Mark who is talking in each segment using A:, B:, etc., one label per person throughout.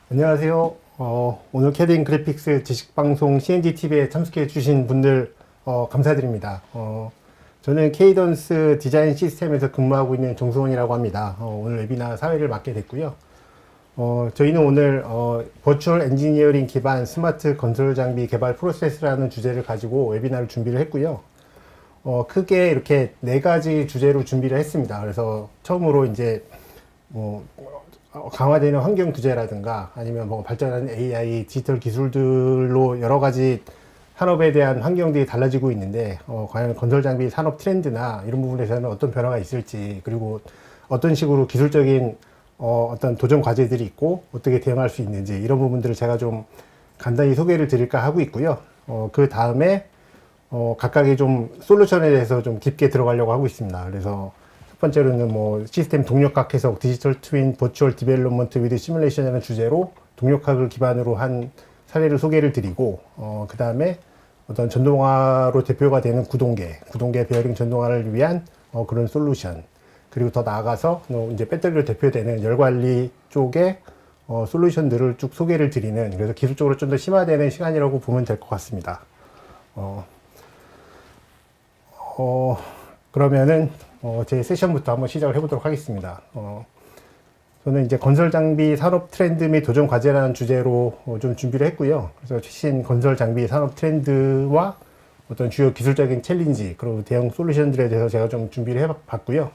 A: 안녕하세요. 오늘 캐딩 그래픽스 지식방송 CNGTV에 참석해 주신 분들 감사드립니다. 저는 케이던스 디자인 시스템에서 근무하고 있는 정수원이라고 합니다. 오늘 웨비나 사회를 맡게 됐고요. 저희는 오늘 버추얼 엔지니어링 기반 스마트 건설 장비 개발 프로세스라는 주제를 가지고 웨비나를 준비를 했고요. 크게 이렇게 네 가지 주제로 준비를 했습니다. 그래서 처음으로 이제 강화되는 환경 규제라든가 아니면 발전하는 AI, 디지털 기술들로 여러 가지 산업에 대한 환경들이 달라지고 있는데, 과연 건설 장비 산업 트렌드나 이런 부분에서는 어떤 변화가 있을지, 그리고 어떤 식으로 기술적인 어떤 도전 과제들이 있고 어떻게 대응할 수 있는지, 이런 부분들을 제가 좀 간단히 소개를 드릴까 하고 있고요. 그 다음에 각각의 좀 솔루션에 대해서 좀 깊게 들어가려고 하고 있습니다. 그래서 첫 번째로는 시스템 동력학 해석, 디지털 트윈, 버추얼 디벨롭먼트 위드 시뮬레이션이라는 주제로 동력학을 기반으로 한 사례를 소개를 드리고, 그 다음에 어떤 전동화로 대표가 되는 구동계 베어링 전동화를 위한 그런 솔루션, 그리고 더 나아가서 이제 배터리로 대표되는 열 관리 쪽의 솔루션들을 쭉 소개를 드리는, 그래서 기술적으로 좀 더 심화되는 시간이라고 보면 될 것 같습니다. 그러면은 제 세션부터 한번 시작을 해보도록 하겠습니다. 저는 이제 건설 장비 산업 트렌드 및 도전 과제라는 주제로 좀 준비를 했고요. 그래서 최신 건설 장비 산업 트렌드와 어떤 주요 기술적인 챌린지, 그리고 대응 솔루션들에 대해서 제가 좀 준비를 해봤고요.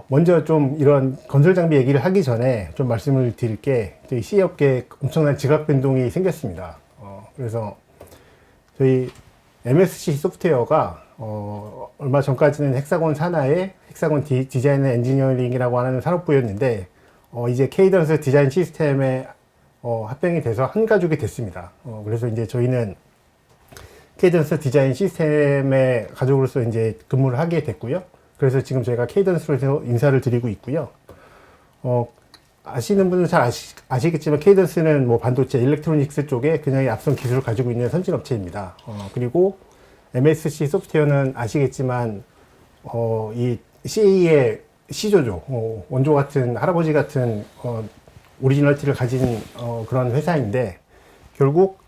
A: 먼저 좀 이런 건설 장비 얘기를 하기 전에 좀 말씀을 드릴 게, 저희 CE업계에 엄청난 지각 변동이 생겼습니다. 그래서 저희 MSC 소프트웨어가 얼마 전까지는 헥사곤 산하의 헥사곤 디자인 엔지니어링이라고 하는 산업부였는데, 이제 케이던스 디자인 시스템에 합병이 돼서 한 가족이 됐습니다. 그래서 이제 저희는 케이던스 디자인 시스템의 가족으로서 이제 근무를 하게 됐고요. 그래서 지금 저희가 케이던스로 인사를 드리고 있고요. 아시는 분은 잘 아시겠지만 케이던스는 반도체, 일렉트로닉스 쪽에 굉장히 앞선 기술을 가지고 있는 선진업체입니다. 그리고 MSC 소프트웨어는 아시겠지만 이 CA의 C조죠. 원조 같은, 할아버지 같은 오리지널티를 가진 그런 회사인데, 결국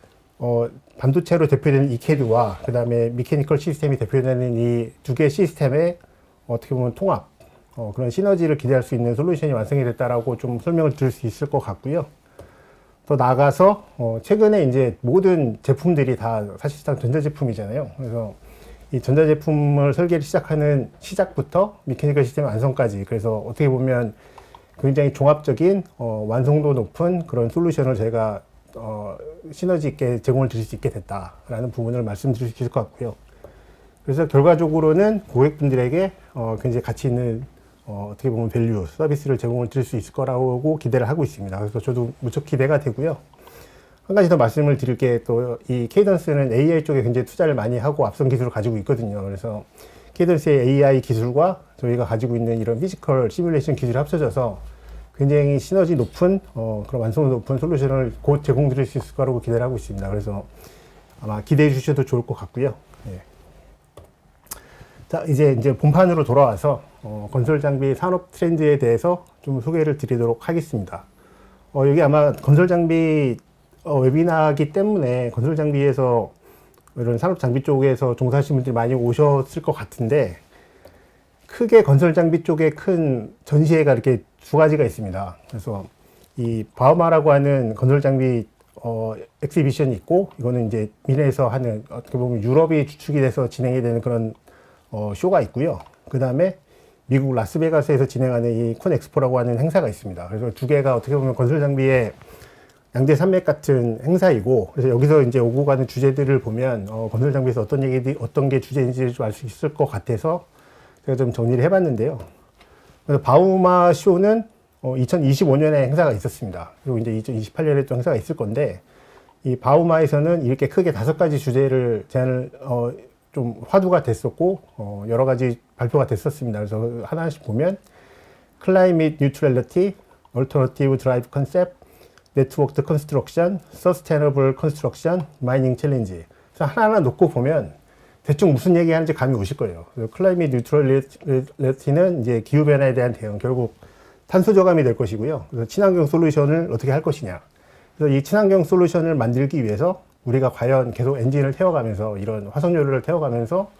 A: 반도체로 대표되는 이케드와 그 다음에 미케니컬 시스템이 대표되는 이 두 개의 시스템의 어떻게 보면 통합, 그런 시너지를 기대할 수 있는 솔루션이 완성이 됐다라고 좀 설명을 드릴 수 있을 것 같고요. 더 나아가서 최근에 이제 모든 제품들이 다 사실상 전자제품이잖아요. 그래서 이 전자제품을 설계를 시작하는 시작부터 미케니컬 시스템 완성까지, 그래서 어떻게 보면 굉장히 종합적인 완성도 높은 그런 솔루션을 저희가 시너지 있게 제공을 드릴 수 있게 됐다라는 부분을 말씀드릴 수 있을 것 같고요. 그래서 결과적으로는 고객분들에게 굉장히 가치 있는 어떻게 보면 밸류, 서비스를 제공을 드릴 수 있을 거라고 기대를 하고 있습니다. 그래서 저도 무척 기대가 되고요. 한 가지 더 말씀을 드릴 게, 또 이 케이던스는 AI 쪽에 굉장히 투자를 많이 하고 앞선 기술을 가지고 있거든요. 그래서 케이던스의 AI 기술과 저희가 가지고 있는 이런 피지컬 시뮬레이션 기술이 합쳐져서 굉장히 시너지 높은 그런 완성도 높은 솔루션을 곧 제공드릴 수 있을 거라고 기대를 하고 있습니다. 그래서 아마 기대해 주셔도 좋을 것 같고요. 예. 자, 이제 본판으로 돌아와서 건설 장비 산업 트렌드에 대해서 좀 소개를 드리도록 하겠습니다. 여기 아마 건설 장비 웨비나이기 때문에 건설 장비에서 이런 산업 장비 쪽에서 종사하시는 분들이 많이 오셨을 것 같은데, 크게 건설 장비 쪽에 큰 전시회가 이렇게 두 가지가 있습니다. 그래서 이 바우마라고 하는 건설 장비 엑시비션이 있고, 이거는 이제 미네에서 하는, 어떻게 보면 유럽이 주축이 돼서 진행이 되는 그런 쇼가 있고요. 그 다음에 미국 라스베가스에서 진행하는 이 콘엑스포라고 하는 행사가 있습니다. 그래서 두 개가 어떻게 보면 건설 장비의 양대 산맥 같은 행사이고, 그래서 여기서 이제 오고 가는 주제들을 보면 건설 장비에서 어떤 게 주제인지 좀 알 수 있을 것 같아서 제가 좀 정리를 해봤는데요. 그래서 바우마 쇼는 2025년에 행사가 있었습니다. 그리고 이제 2028년에 또 행사가 있을 건데, 이 바우마에서는 이렇게 크게 5가지 주제를 제안을 좀 화두가 됐었고, 여러 가지 발표가 됐었습니다. 그래서 하나씩 보면 클라이밋 뉴트럴리티, 얼터너티브 드라이브 컨셉트, 네트워크 컨스트럭션, 서스테너블 컨스트럭션, 마이닝 챌린지. 그래서 하나하나 놓고 보면 대충 무슨 얘기하는지 감이 오실 거예요. 클라이밋 뉴트럴리티는 이제 기후변화에 대한 대응, 결국 탄소 저감이 될 것이고요. 그래서 친환경 솔루션을 어떻게 할 것이냐. 그래서 이 친환경 솔루션을 만들기 위해서 우리가 과연 계속 엔진을 태워가면서 이런 화석연료를 태워가면서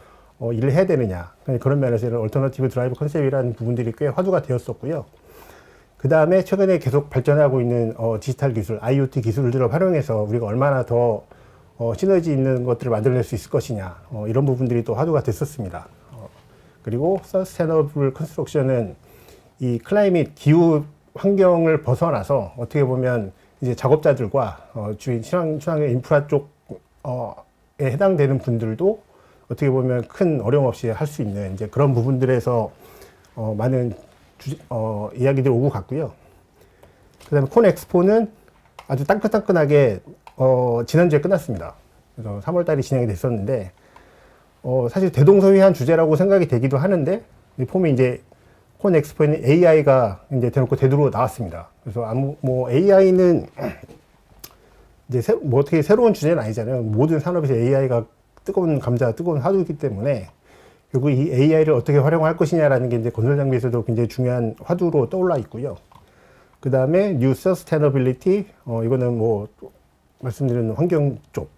A: 일을 해야 되느냐. 그런 면에서 이런 얼터너티브 드라이브 컨셉이라는 부분들이 꽤 화두가 되었었고요. 그 다음에 최근에 계속 발전하고 있는 디지털 기술, IoT 기술들을 활용해서 우리가 얼마나 더 시너지 있는 것들을 만들어낼 수 있을 것이냐. 이런 부분들이 또 화두가 됐었습니다. 그리고 서스테너블 컨스트럭션은 이 클라이밋 기후 환경을 벗어나서 어떻게 보면 이제 작업자들과 주인 친환경 인프라 쪽에 해당되는 분들도 어떻게 보면 큰 어려움 없이 할 수 있는 이제 그런 부분들에서 많은 이야기들이 오고 갔고요. 그다음에 콘엑스포는 아주 따끈따끈하게 지난주에 끝났습니다. 그래서 3월 달에 진행이 됐었는데 사실 대동소이한 주제라고 생각이 되기도 하는데 보면 이제 콘엑스포에는 AI가 이제 대놓고 대두로 나왔습니다. 그래서 뭐 AI는 이제 뭐 어떻게 새로운 주제는 아니잖아요. 모든 산업에서 AI가 뜨거운 감자, 뜨거운 화두이기 때문에 결국 이 AI를 어떻게 활용할 것이냐라는 게 이제 건설 장비에서도 굉장히 중요한 화두로 떠올라 있고요. 그 다음에 New Sustainability, 이거는 뭐 말씀드린 환경 쪽.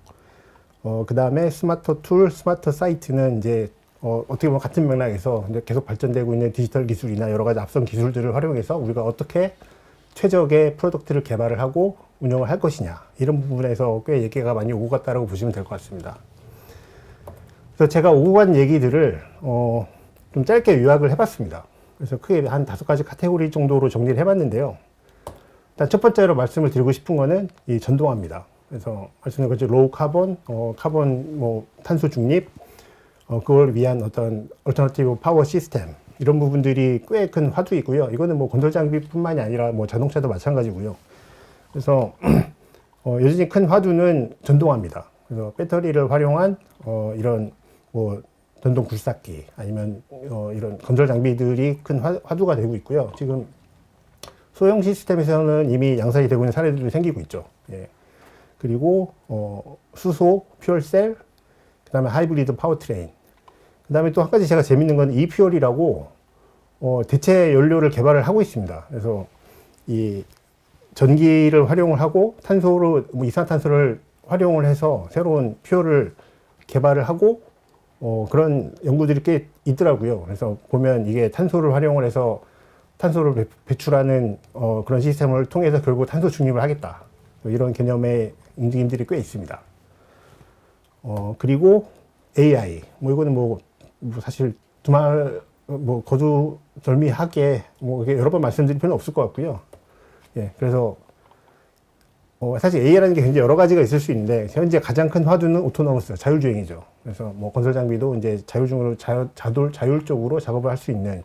A: 그 다음에 스마트 툴, 스마트 사이트는 이제 어떻게 보면 같은 맥락에서 이제 계속 발전되고 있는 디지털 기술이나 여러 가지 앞선 기술들을 활용해서 우리가 어떻게 최적의 프로덕트를 개발을 하고 운영을 할 것이냐. 이런 부분에서 꽤 얘기가 많이 오고 갔다라고 보시면 될 것 같습니다. 그래서 제가 오고 간 얘기들을 좀 짧게 요약을 해봤습니다. 그래서 크게 한 5가지 카테고리 정도로 정리를 해봤는데요. 일단 첫 번째로 말씀을 드리고 싶은 거는 이 전동화입니다. 그래서 말씀드린 것처럼 로우 카본, 카본 뭐 탄소 중립, 그걸 위한 어떤 얼터너티브 파워 시스템 이런 부분들이 꽤 큰 화두이고요. 이거는 뭐 건설 장비뿐만이 아니라 뭐 자동차도 마찬가지고요. 그래서 여전히 큰 화두는 전동화입니다. 그래서 배터리를 활용한 이런 뭐 전동 굴삭기 아니면 이런 건설 장비들이 큰 화두가 되고 있고요. 지금 소형 시스템에서는 이미 양산이 되고 있는 사례들이 생기고 있죠. 예. 그리고 수소, 퓨얼셀, 그 다음에 하이브리드 파워트레인. 그 다음에 또 한 가지 제가 재밌는 건 이퓨얼이라고 대체 연료를 개발을 하고 있습니다. 그래서 이 전기를 활용을 하고 탄소로 뭐 이산탄소를 활용을 해서 새로운 퓨얼을 개발을 하고 그런 연구들이 꽤 있더라고요. 그래서 보면 이게 탄소를 활용을 해서 탄소를 배출하는 그런 시스템을 통해서 결국 탄소 중립을 하겠다. 이런 개념의 움직임들이 꽤 있습니다. 그리고 AI. 뭐 이거는 뭐 사실 두말 뭐 거두절미하게 뭐 여러 번 말씀드릴 필요는 없을 것 같고요. 예, 그래서 사실 AI라는 게 굉장히 여러 가지가 있을 수 있는데 현재 가장 큰 화두는 오토노머스 자율주행이죠. 그래서 뭐 건설 장비도 이제 자율적으로 작업을 할 수 있는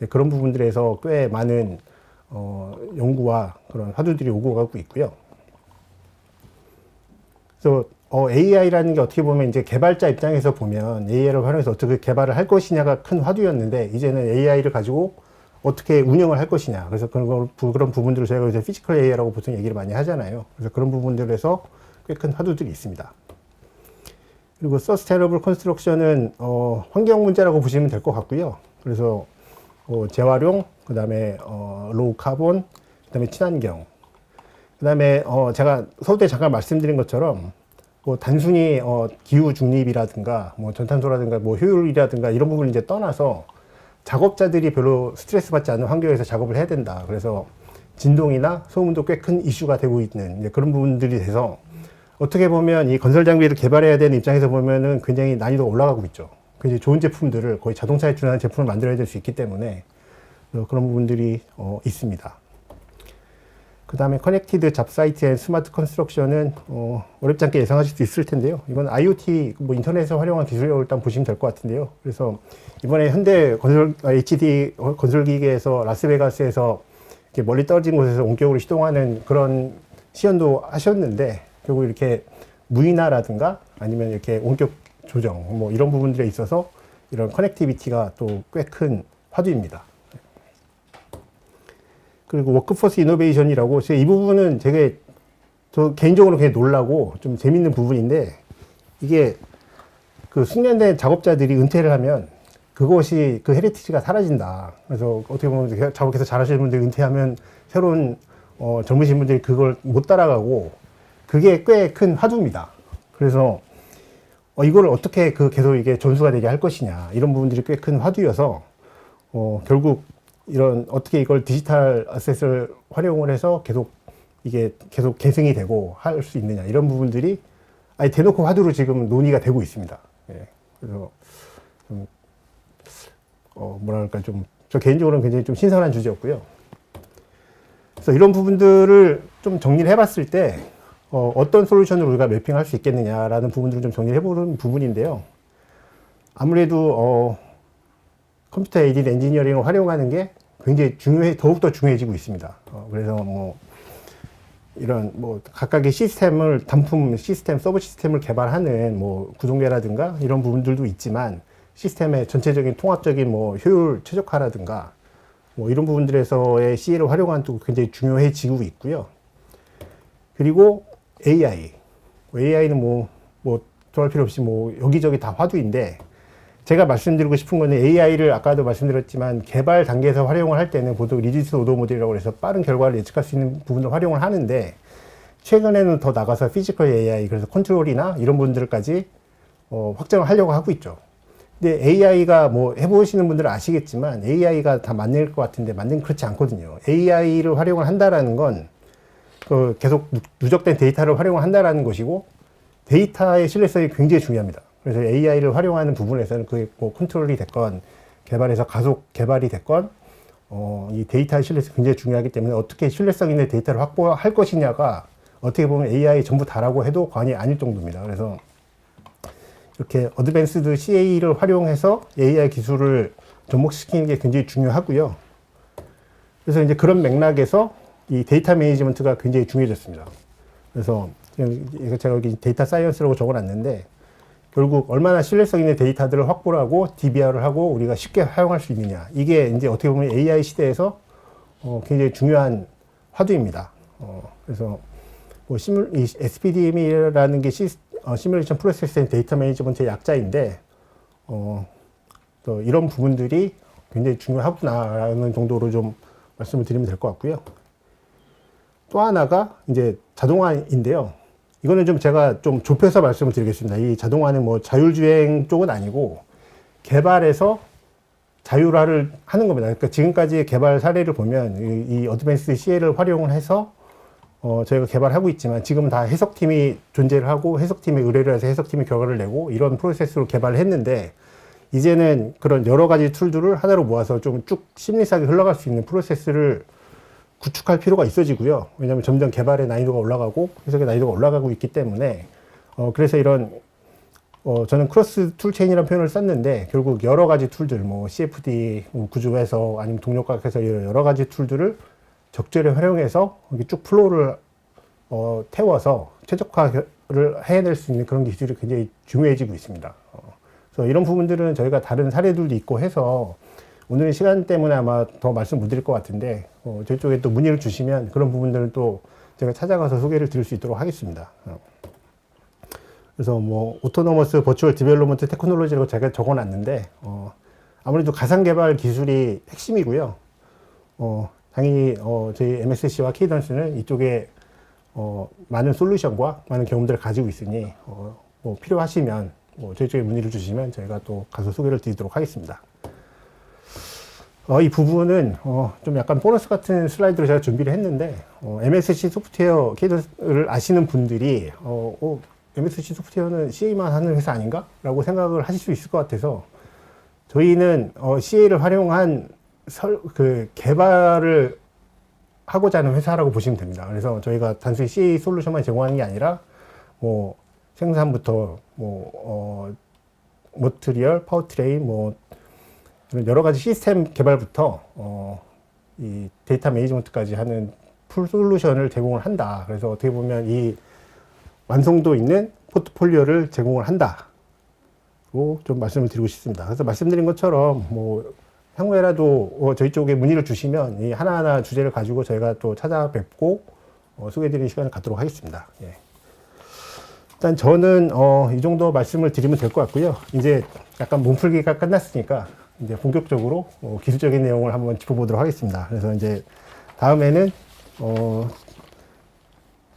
A: 그런 부분들에서 꽤 많은 연구와 그런 화두들이 오고 가고 있고요. 그래서 AI라는 게 어떻게 보면 이제 개발자 입장에서 보면 AI를 활용해서 어떻게 개발을 할 것이냐가 큰 화두였는데 이제는 AI를 가지고 어떻게 운영을 할 것이냐. 그래서 그런 부분들을 저희가 이제 피지컬 AI라고 보통 얘기를 많이 하잖아요. 그래서 그런 부분들에서 꽤 큰 화두들이 있습니다. 그리고 서스테너블 컨스트럭션은 환경 문제라고 보시면 될 것 같고요. 그래서 재활용, 그 다음에 로우 카본, 그 다음에 친환경, 그 다음에 제가 서두에 잠깐 말씀드린 것처럼 뭐 단순히 기후 중립이라든가 뭐 전탄소라든가 뭐 효율이라든가 이런 부분을 이제 떠나서 작업자들이 별로 스트레스 받지 않는 환경에서 작업을 해야 된다. 그래서 진동이나 소음도 꽤 큰 이슈가 되고 있는 이제 그런 부분들이 돼서 어떻게 보면 이 건설 장비를 개발해야 되는 입장에서 보면은 굉장히 난이도가 올라가고 있죠. 굉장히 좋은 제품들을 거의 자동차에 준하는 제품을 만들어야 될 수 있기 때문에 그런 부분들이 있습니다. 그 다음에 커넥티드 잡사이트 앤 스마트 컨스트럭션은 어렵지 않게 예상하실 수 있을 텐데요. 이건 IoT 뭐 인터넷을 활용한 기술이라고 일단 보시면 될 것 같은데요. 그래서 이번에 현대 HD 건설기계에서 라스베가스에서 이렇게 멀리 떨어진 곳에서 원격으로 시동하는 그런 시연도 하셨는데 결국 이렇게 무인화라든가 아니면 이렇게 원격 조정 뭐 이런 부분들에 있어서 이런 커넥티비티가 또 꽤 큰 화두입니다. 그리고 워크포스 이노베이션이라고 이 부분은 되게 저 개인적으로 굉장히 놀라고 좀 재밌는 부분인데 이게 그 숙련된 작업자들이 은퇴를 하면 그것이 그 헤리티지가 사라진다. 그래서 어떻게 보면 작업해서 잘하시는 분들이 은퇴하면 새로운 젊으신 분들이 그걸 못 따라가고 그게 꽤 큰 화두입니다. 그래서 이걸 어떻게 계속 이게 전수가 되게 할 것이냐 이런 부분들이 꽤 큰 화두여서 결국 이런 어떻게 이걸 디지털 어셋을 활용을 해서 이게 계속 계승이 되고 할 수 있느냐 이런 부분들이 아예 대놓고 화두로 지금 논의가 되고 있습니다. 예. 그래서 좀 뭐랄까 저 개인적으로는 굉장히 좀 신선한 주제였고요. 그래서 이런 부분들을 좀 정리를 해봤을 때 어떤 솔루션을 우리가 매핑할 수 있겠느냐라는 부분들을 좀 정리를 해보는 부분인데요. 아무래도 컴퓨터 에이디드 엔지니어링을 활용하는 게 굉장히 더욱더 중요해지고 있습니다. 그래서 이런 각각의 시스템을 단품 시스템, 서브 시스템을 개발하는 구동계라든가 이런 부분들도 있지만 시스템의 전체적인 통합적인 효율 최적화라든가 이런 부분들에서의 CA를 활용하는 또 굉장히 중요해지고 있고요. 그리고 AI는 더할 필요 없이 여기저기 다 화두인데 제가 말씀드리고 싶은 거는 AI를 아까도 말씀드렸지만 개발 단계에서 활용을 할 때는 보통 리듀스 오더 모델이라고 해서 빠른 결과를 예측할 수 있는 부분을 활용을 하는데 최근에는 더 나가서 피지컬 AI 그래서 컨트롤이나 이런 분들까지 확장을 하려고 하고 있죠. 근데 AI가 해보시는 분들은 아시겠지만 AI가 다 맞는 것 같은데 그렇지 않거든요. AI를 활용을 한다라는 건 계속 누적된 데이터를 활용을 한다라는 것이고 데이터의 신뢰성이 굉장히 중요합니다. 그래서 AI를 활용하는 부분에서는 그게 컨트롤이 됐건 개발에서 가속 개발이 됐건 이 데이터의 신뢰성이 굉장히 중요하기 때문에 어떻게 신뢰성 있는 데이터를 확보할 것이냐가 어떻게 보면 AI 전부 다라고 해도 과언이 아닐 정도입니다. 그래서 이렇게 어드밴스드 CA를 활용해서 AI 기술을 접목시키는 게 굉장히 중요하고요. 그래서 이제 그런 맥락에서 이 데이터 매니지먼트가 굉장히 중요해졌습니다. 그래서 제가 여기 데이터 사이언스라고 적어놨는데 결국 얼마나 신뢰성 있는 데이터들을 확보를 하고 DBR을 하고 우리가 쉽게 활용할 수 있느냐. 이게 이제 어떻게 보면 AI 시대에서 굉장히 중요한 화두입니다. 그래서 이 SPDM이라는 게 시뮬레이션 프로세스 앤 데이터 매니지먼트의 약자인데 또 이런 부분들이 굉장히 중요하구나라는 정도로 좀 말씀을 드리면 될 것 같고요. 또 하나가 이제 자동화인데요. 이거는 제가 좀 좁혀서 말씀을 드리겠습니다. 이 자동화는 자율주행 쪽은 아니고 개발에서 자율화를 하는 겁니다. 그러니까 지금까지의 개발 사례를 보면 이 어드밴스드 CA를 활용을 해서 저희가 개발하고 있지만 지금 다 해석팀이 존재를 하고 해석팀에 의뢰를 해서 해석팀이 결과를 내고 이런 프로세스로 개발을 했는데 이제는 그런 여러 가지 툴들을 하나로 모아서 좀 쭉 심리스하게 흘러갈 수 있는 프로세스를 구축할 필요가 있어지고요. 왜냐하면 점점 개발의 난이도가 올라가고 해석의 난이도가 올라가고 있기 때문에 그래서 이런 저는 크로스 툴체인이라는 표현을 썼는데 결국 여러 가지 툴들 CFD 구조해서 아니면 동력각해서 여러 가지 툴들을 적절히 활용해서 쭉 플로우를 태워서 최적화를 해낼 수 있는 그런 기술이 굉장히 중요해지고 있습니다. 그래서 이런 부분들은 저희가 다른 사례들도 있고 해서 오늘은 시간 때문에 아마 더 말씀 못 드릴 것 같은데 저희 쪽에 또 문의를 주시면 그런 부분들을 또 제가 찾아가서 소개를 드릴 수 있도록 하겠습니다. 그래서 오토노머스 버추얼 디벨롭먼트 테크놀로지라고 제가 적어놨는데 아무래도 가상 개발 기술이 핵심이고요. 당연히 저희 MSC와 케이던스는 이쪽에 많은 솔루션과 많은 경험들을 가지고 있으니 필요하시면 저희 쪽에 문의를 주시면 저희가 또 가서 소개를 드리도록 하겠습니다. 이 부분은 좀 약간 보너스 같은 슬라이드로 제가 준비를 했는데 MSC 소프트웨어 케이던스를 아시는 분들이 MSC 소프트웨어는 CA만 하는 회사 아닌가? 라고 생각을 하실 수 있을 것 같아서 저희는 CA를 활용한 개발을 하고자 하는 회사라고 보시면 됩니다. 그래서 저희가 단순히 CA 솔루션만 제공하는 게 아니라 생산부터 머티리얼, 파워트레인 여러 가지 시스템 개발부터 이 데이터 매니지먼트까지 하는 풀 솔루션을 제공을 한다. 그래서 어떻게 보면 이 완성도 있는 포트폴리오를 제공을 한다고 좀 말씀을 드리고 싶습니다. 그래서 말씀드린 것처럼 향후에라도 저희 쪽에 문의를 주시면 이 하나하나 주제를 가지고 저희가 또 찾아뵙고 소개해드리는 시간을 갖도록 하겠습니다. 예. 일단 저는 이 정도 말씀을 드리면 될 것 같고요. 이제 약간 몸풀기가 끝났으니까 이제 본격적으로 기술적인 내용을 한번 짚어보도록 하겠습니다. 그래서 이제 다음에는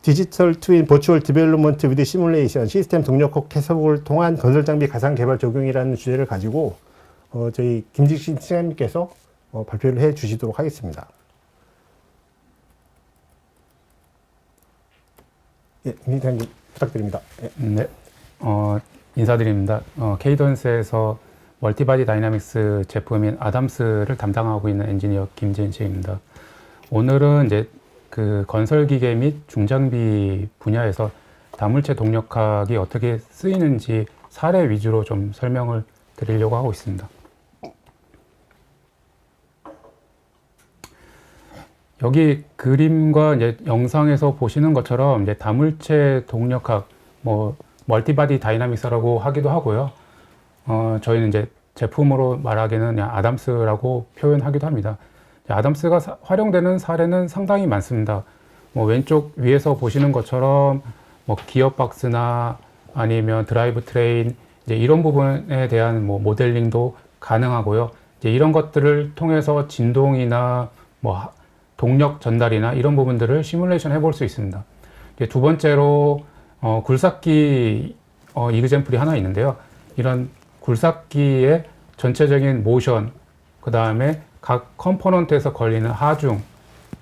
A: 디지털 트윈 버추얼 디벨롭먼트 위드 시뮬레이션 시스템 동력학 해석을 통한 건설 장비 가상 개발 적용이라는 주제를 가지고 저희 김직신 시장님께서 발표를 해 주시도록 하겠습니다. 예, 김직장님 부탁드립니다. 예.
B: 네, 인사드립니다. 케이던스에서 멀티바디 다이나믹스 제품인 아담스를 담당하고 있는 엔지니어 김진식입니다. 오늘은 이제 그 건설기계 및 중장비 분야에서 다물체 동력학이 어떻게 쓰이는지 사례 위주로 좀 설명을 드리려고 하고 있습니다. 여기 그림과 이제 영상에서 보시는 것처럼 이제 다물체 동력학, 멀티바디 다이나믹스라고 하기도 하고요. 저희는 이제 제품으로 말하기는 그냥 아담스라고 표현하기도 합니다. 아담스가 활용되는 사례는 상당히 많습니다. 왼쪽 위에서 보시는 것처럼 기어박스나 아니면 드라이브 트레인 이제 이런 부분에 대한 모델링도 가능하고요. 이제 이런 것들을 통해서 진동이나 동력 전달이나 이런 부분들을 시뮬레이션 해볼 수 있습니다. 이제 두 번째로 굴삭기 이그젬플이 하나 있는데요. 이런 굴삭기의 전체적인 모션, 그 다음에 각 컴포넌트에서 걸리는 하중,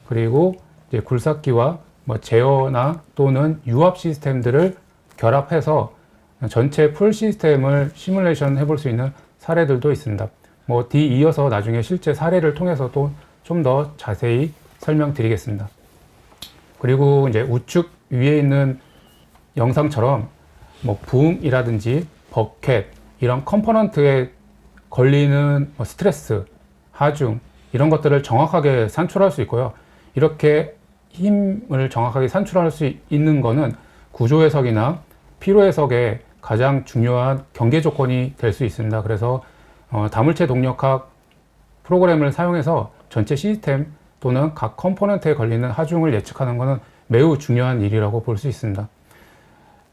B: 그리고 이제 굴삭기와 제어나 또는 유압 시스템들을 결합해서 전체 풀 시스템을 시뮬레이션 해볼 수 있는 사례들도 있습니다. 뒤이어서 나중에 실제 사례를 통해서도 좀 더 자세히 설명드리겠습니다. 그리고 이제 우측 위에 있는 영상처럼 붐이라든지 버켓 이런 컴포넌트에 걸리는 스트레스, 하중 이런 것들을 정확하게 산출할 수 있고요. 이렇게 힘을 정확하게 산출할 수 있는 거는 구조 해석이나 피로 해석의 가장 중요한 경계 조건이 될 수 있습니다. 그래서 다물체 동력학 프로그램을 사용해서 전체 시스템 또는 각 컴포넌트에 걸리는 하중을 예측하는 것은 매우 중요한 일이라고 볼 수 있습니다.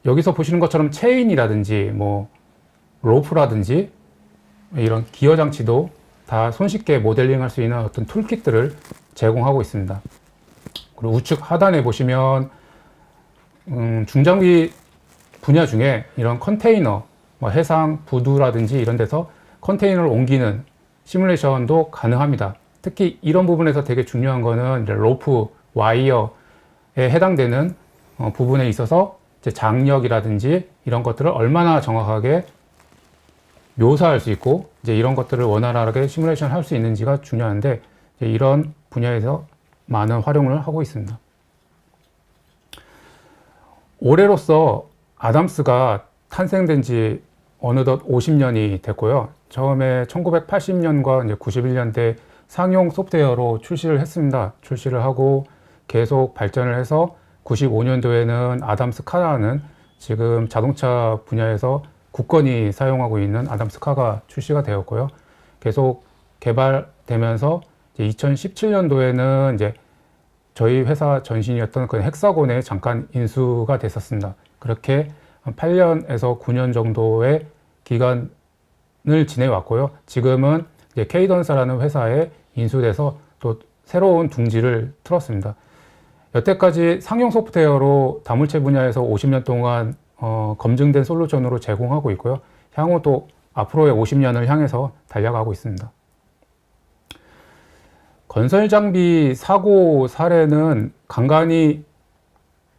B: 여기서 보시는 것처럼 체인이라든지 로프라든지 이런 기어 장치도 다 손쉽게 모델링 할 수 있는 어떤 툴kit들을 제공하고 있습니다. 그리고 우측 하단에 보시면 중장비 분야 중에 이런 컨테이너, 해상, 부두라든지 이런 데서 컨테이너를 옮기는 시뮬레이션도 가능합니다. 특히 이런 부분에서 되게 중요한 거는 이제 로프, 와이어에 해당되는 부분에 있어서 이제 장력이라든지 이런 것들을 얼마나 정확하게 묘사할 수 있고 이제 이런 것들을 원활하게 시뮬레이션 할 수 있는지가 중요한데 이런 분야에서 많은 활용을 하고 있습니다. 올해로서 아담스가 탄생된 지 어느덧 50년이 됐고요. 처음에 1980년과 이제 91년대 상용 소프트웨어로 출시를 했습니다. 출시를 하고 계속 발전을 해서 95년도에는 아담스 카라는 지금 자동차 분야에서 국건이 사용하고 있는 아담스 카가 출시가 되었고요. 계속 개발되면서 2017년도에는 이제 저희 회사 전신이었던 그 헥사곤에 잠깐 인수가 됐었습니다. 그렇게 8년에서 9년 정도의 기간을 지내왔고요. 지금은 이제 케이던스라는 회사에 인수돼서 또 새로운 둥지를 틀었습니다. 여태까지 상용 소프트웨어로 다물체 분야에서 50년 동안 검증된 솔루션으로 제공하고 있고요. 향후 또 앞으로의 50년을 향해서 달려가고 있습니다. 건설 장비 사고 사례는 간간히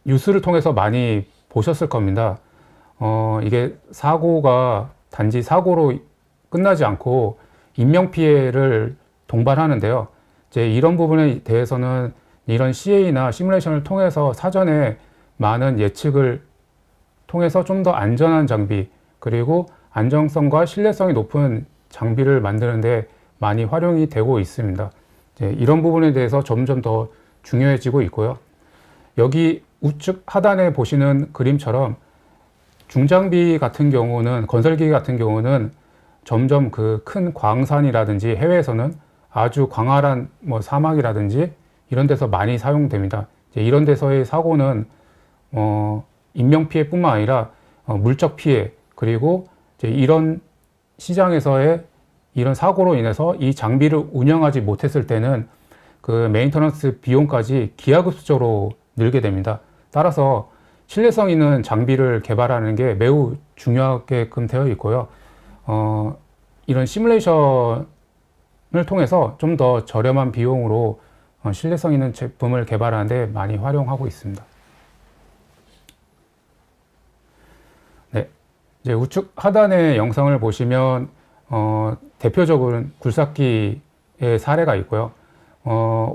B: 뉴스를 통해서 많이 보셨을 겁니다. 이게 사고가 단지 사고로 끝나지 않고 인명피해를 동반하는데요. 이제 이런 부분에 대해서는 이런 CA나 시뮬레이션을 통해서 사전에 많은 예측을 통해서 좀 더 안전한 장비 그리고 안정성과 신뢰성이 높은 장비를 만드는데 많이 활용이 되고 있습니다. 이런 부분에 대해서 점점 더 중요해지고 있고요. 여기 우측 하단에 보시는 그림처럼 중장비 같은 경우는 건설기계 같은 경우는 점점 그 큰 광산이라든지 해외에서는 아주 광활한 사막이라든지 이런 데서 많이 사용됩니다. 이런 데서의 사고는 인명피해뿐만 아니라 물적 피해 그리고 이런 시장에서의 이런 사고로 인해서 이 장비를 운영하지 못했을 때는 그 메인터넌스 비용까지 기하급수적으로 늘게 됩니다. 따라서 신뢰성 있는 장비를 개발하는 게 매우 중요하게끔 되어 있고요. 이런 시뮬레이션을 통해서 좀 더 저렴한 비용으로 신뢰성 있는 제품을 개발하는 데 많이 활용하고 있습니다. 네, 이제 우측 하단의 영상을 보시면 대표적으로는 굴삭기의 사례가 있고요.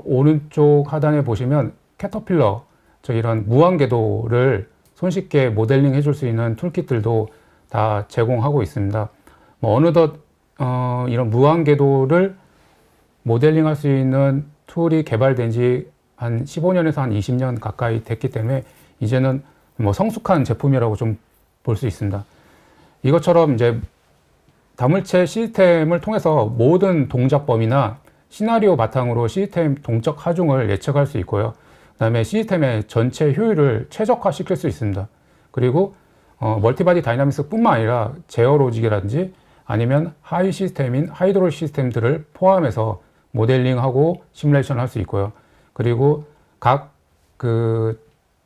B: 오른쪽 하단에 보시면 캐터필러, 이런 무한궤도를 손쉽게 모델링 해줄 수 있는 툴kit들도 다 제공하고 있습니다. 어느덧 이런 무한궤도를 모델링 할 수 있는 툴이 개발된 지 한 15년에서 한 20년 가까이 됐기 때문에 이제는 성숙한 제품이라고 좀 볼 수 있습니다. 이것처럼 이제 다물체 시스템을 통해서 모든 동작 범위나 시나리오 바탕으로 시스템 동적 하중을 예측할 수 있고요. 그 다음에 시스템의 전체 효율을 최적화시킬 수 있습니다. 그리고 멀티바디 다이나믹스 뿐만 아니라 제어 로직이라든지 아니면 하위 시스템인 하이드롤 시스템들을 포함해서 모델링하고 시뮬레이션 할 수 있고요. 그리고 각 그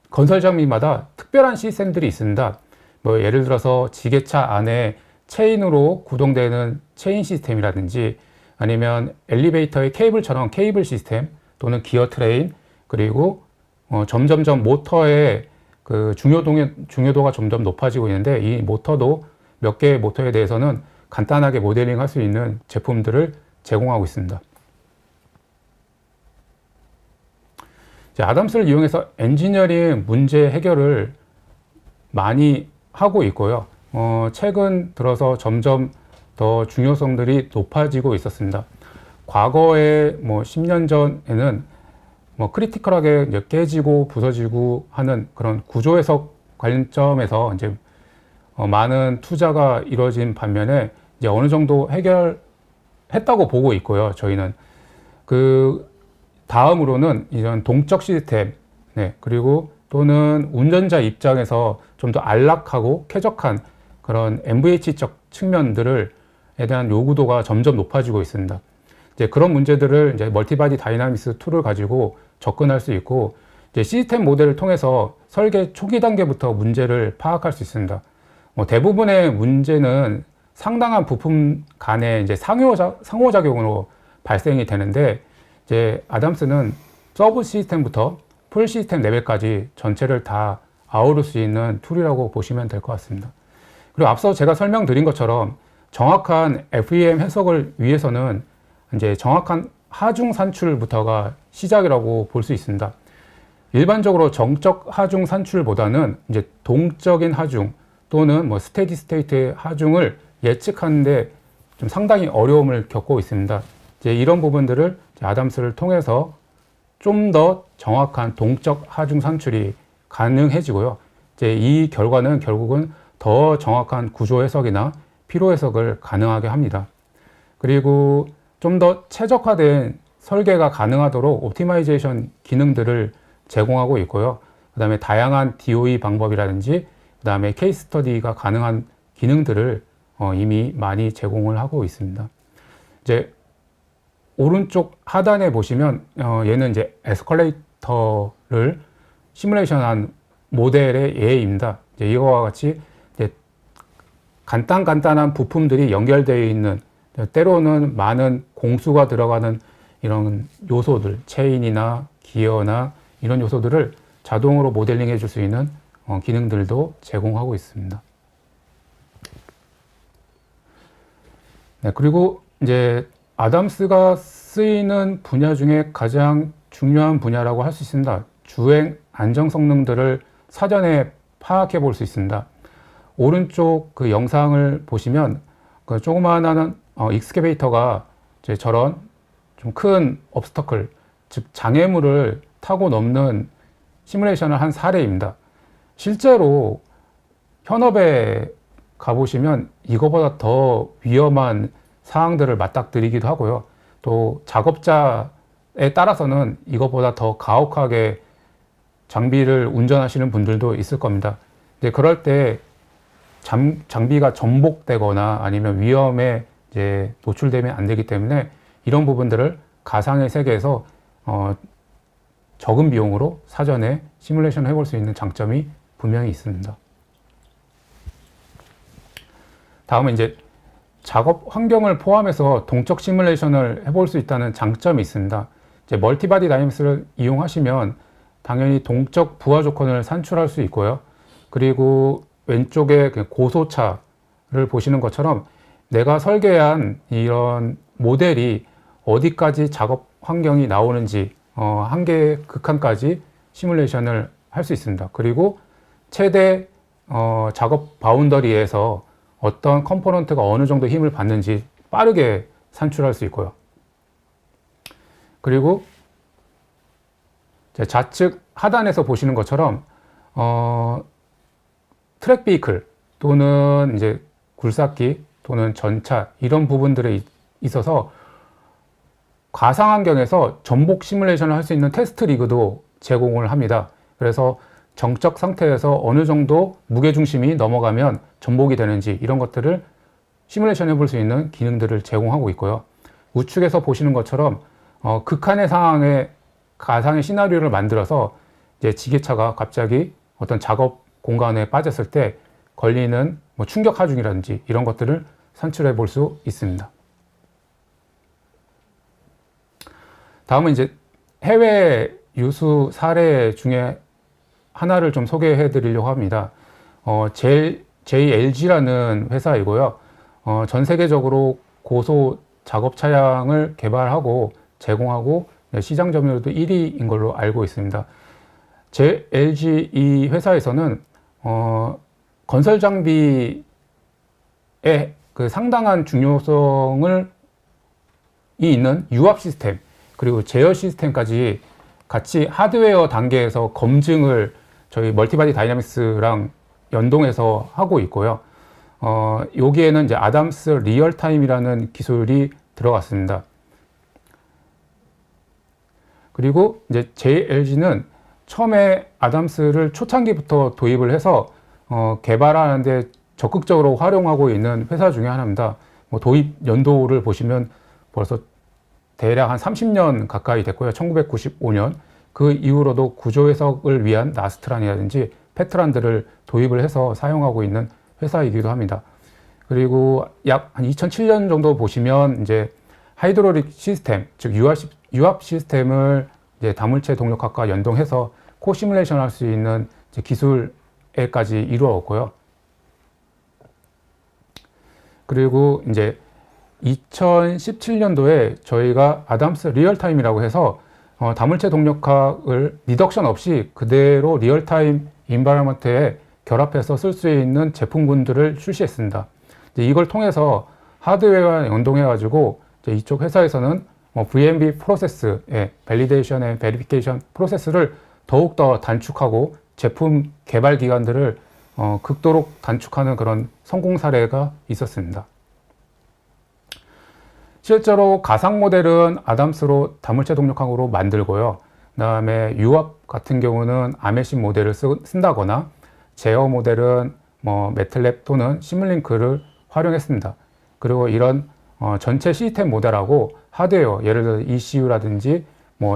B: 건설 장비마다 특별한 시스템들이 있습니다. 예를 들어서 지게차 안에 체인으로 구동되는 체인 시스템이라든지 아니면 엘리베이터의 케이블처럼 케이블 시스템 또는 기어 트레인, 그리고 점점점 모터의 그 중요도가 점점 높아지고 있는데 이 모터도 몇 개의 모터에 대해서는 간단하게 모델링 할 수 있는 제품들을 제공하고 있습니다. 아담스를 이용해서 엔지니어링 문제 해결을 많이 하고 있고요. 최근 들어서 점점 더 중요성들이 높아지고 있었습니다. 과거에 10년 전에는 크리티컬하게 이제 깨지고 부서지고 하는 그런 구조 해석 관점에서 이제 많은 투자가 이루어진 반면에 이제 어느 정도 해결했다고 보고 있고요. 저희는 그 다음으로는 이런 동적 시스템, 네, 그리고 또는 운전자 입장에서 좀 더 안락하고 쾌적한 그런 MVH적 측면들에 대한 요구도가 점점 높아지고 있습니다. 이제 그런 문제들을 이제 멀티바디 다이나믹스 툴을 가지고 접근할 수 있고, 이제 시스템 모델을 통해서 설계 초기 단계부터 문제를 파악할 수 있습니다. 대부분의 문제는 상당한 부품 간의 이제 상호작용으로 발생이 되는데, 이제 아담스는 서브 시스템부터 풀 시스템 레벨까지 전체를 다 아우를 수 있는 툴이라고 보시면 될 것 같습니다. 그리고 앞서 제가 설명드린 것처럼 정확한 FEM 해석을 위해서는 이제 정확한 하중 산출부터가 시작이라고 볼 수 있습니다. 일반적으로 정적 하중 산출보다는 이제 동적인 하중 또는 스테디 스테이트의 하중을 예측하는데 좀 상당히 어려움을 겪고 있습니다. 이제 이런 부분들을 아담스를 통해서 좀 더 정확한 동적 하중 산출이 가능해지고요. 이제 이 결과는 결국은 더 정확한 구조 해석이나 피로 해석을 가능하게 합니다. 그리고 좀 더 최적화된 설계가 가능하도록 옵티마이제이션 기능들을 제공하고 있고요. 그 다음에 다양한 DOE 방법이라든지 그 다음에 케이스 스터디가 가능한 기능들을 이미 많이 제공을 하고 있습니다. 이제 오른쪽 하단에 보시면 얘는 이제 에스컬레이터를 시뮬레이션한 모델의 예입니다. 이제 이거와 같이 이제 간단한 부품들이 연결되어 있는, 때로는 많은 공수가 들어가는 이런 요소들, 체인이나 기어나 이런 요소들을 자동으로 모델링 해줄 수 있는 기능들도 제공하고 있습니다. 네, 그리고 이제 아담스가 쓰이는 분야 중에 가장 중요한 분야라고 할 수 있습니다. 주행 안정 성능들을 사전에 파악해 볼 수 있습니다. 오른쪽 그 영상을 보시면 그 조그마한 익스케베이터가 이제 저런 좀 큰 obstacle, 즉 장애물을 타고 넘는 시뮬레이션을 한 사례입니다. 실제로 현업에 가보시면 이거보다 더 위험한 사항들을 맞닥뜨리기도 하고요. 또 작업자에 따라서는 이거보다 더 가혹하게 장비를 운전하시는 분들도 있을 겁니다. 이제 그럴 때 장비가 전복되거나 아니면 위험에 이제 노출되면 안 되기 때문에 이런 부분들을 가상의 세계에서 적은 비용으로 사전에 시뮬레이션 해볼 수 있는 장점이 분명히 있습니다. 다음은 이제 작업 환경을 포함해서 동적 시뮬레이션을 해볼 수 있다는 장점이 있습니다. 이제 멀티바디 다이내믹스를 이용하시면 당연히 동적 부하 조건을 산출할 수 있고요. 그리고 왼쪽에 고소차를 보시는 것처럼 내가 설계한 이런 모델이 어디까지 작업 환경이 나오는지 한계 극한까지 시뮬레이션을 할 수 있습니다. 그리고 최대 작업 바운더리에서 어떤 컴포넌트가 어느 정도 힘을 받는지 빠르게 산출할 수 있고요. 그리고 좌측 하단에서 보시는 것처럼 트랙 비클 또는 이제 굴삭기 또는 전차 이런 부분들에 있어서 가상 환경에서 전복 시뮬레이션을 할 수 있는 테스트 리그도 제공을 합니다. 그래서 정적 상태에서 어느 정도 무게중심이 넘어가면 전복이 되는지 이런 것들을 시뮬레이션 해볼 수 있는 기능들을 제공하고 있고요. 우측에서 보시는 것처럼 극한의 상황에 가상의 시나리오를 만들어서 이제 지게차가 갑자기 어떤 작업 공간에 빠졌을 때 걸리는 뭐 충격 하중이라든지 이런 것들을 산출해 볼 수 있습니다. 다음은 이제 해외 유수 사례 중에 하나를 좀 소개해 드리려고 합니다. JLG라는 회사이고요. 전 세계적으로 고소 작업 차량을 개발하고 제공하고 시장 점유율도 1위인 걸로 알고 있습니다. JLG 이 회사에서는 건설 장비의 그 상당한 중요성을 있는 유압 시스템 그리고 제어 시스템까지 같이 하드웨어 단계에서 검증을 저희 멀티바디 다이내믹스랑 연동해서 하고 있고요. 여기에는 이제 아담스 리얼타임이라는 기술이 들어갔습니다. 그리고 이제 JLG는 처음에 아담스를 초창기부터 도입을 해서 개발하는데 적극적으로 활용하고 있는 회사 중에 하나입니다. 뭐 도입 연도를 보시면 벌써 대략 한 30년 가까이 됐고요. 1995년 그 이후로도 구조 해석을 위한 나스트란이라든지 페트란들을 도입을 해서 사용하고 있는 회사이기도 합니다. 그리고 약 한 2007년 정도 보시면 이제 하이드로릭 시스템, 즉 유압 시스템을 이제 다물체 동력학과 연동해서 코 시뮬레이션 할 수 있는 이제 기술에까지 이루었고요. 그리고 이제 2017년도에 저희가 아담스 리얼타임이라고 해서 다물체 동력학을 리덕션 없이 그대로 리얼타임 인바이러먼트에 결합해서 쓸 수 있는 제품군들을 출시했습니다. 이걸 통해서 하드웨어와 연동해가지고 이쪽 회사에서는 VMB 프로세스의 밸리데이션 앤 베리피케이션 프로세스를 더욱더 단축하고 제품 개발 기간들을 극도로 단축하는 그런 성공 사례가 있었습니다. 실제로 가상 모델은 아담스로 다물체 동력학으로 만들고요. 그 다음에 유압 같은 경우는 아메신 모델을 쓴다거나 제어 모델은 매틀랩 또는 시뮬링크를 활용했습니다. 그리고 이런 전체 시스템 모델하고 하드웨어, 예를 들어 ECU라든지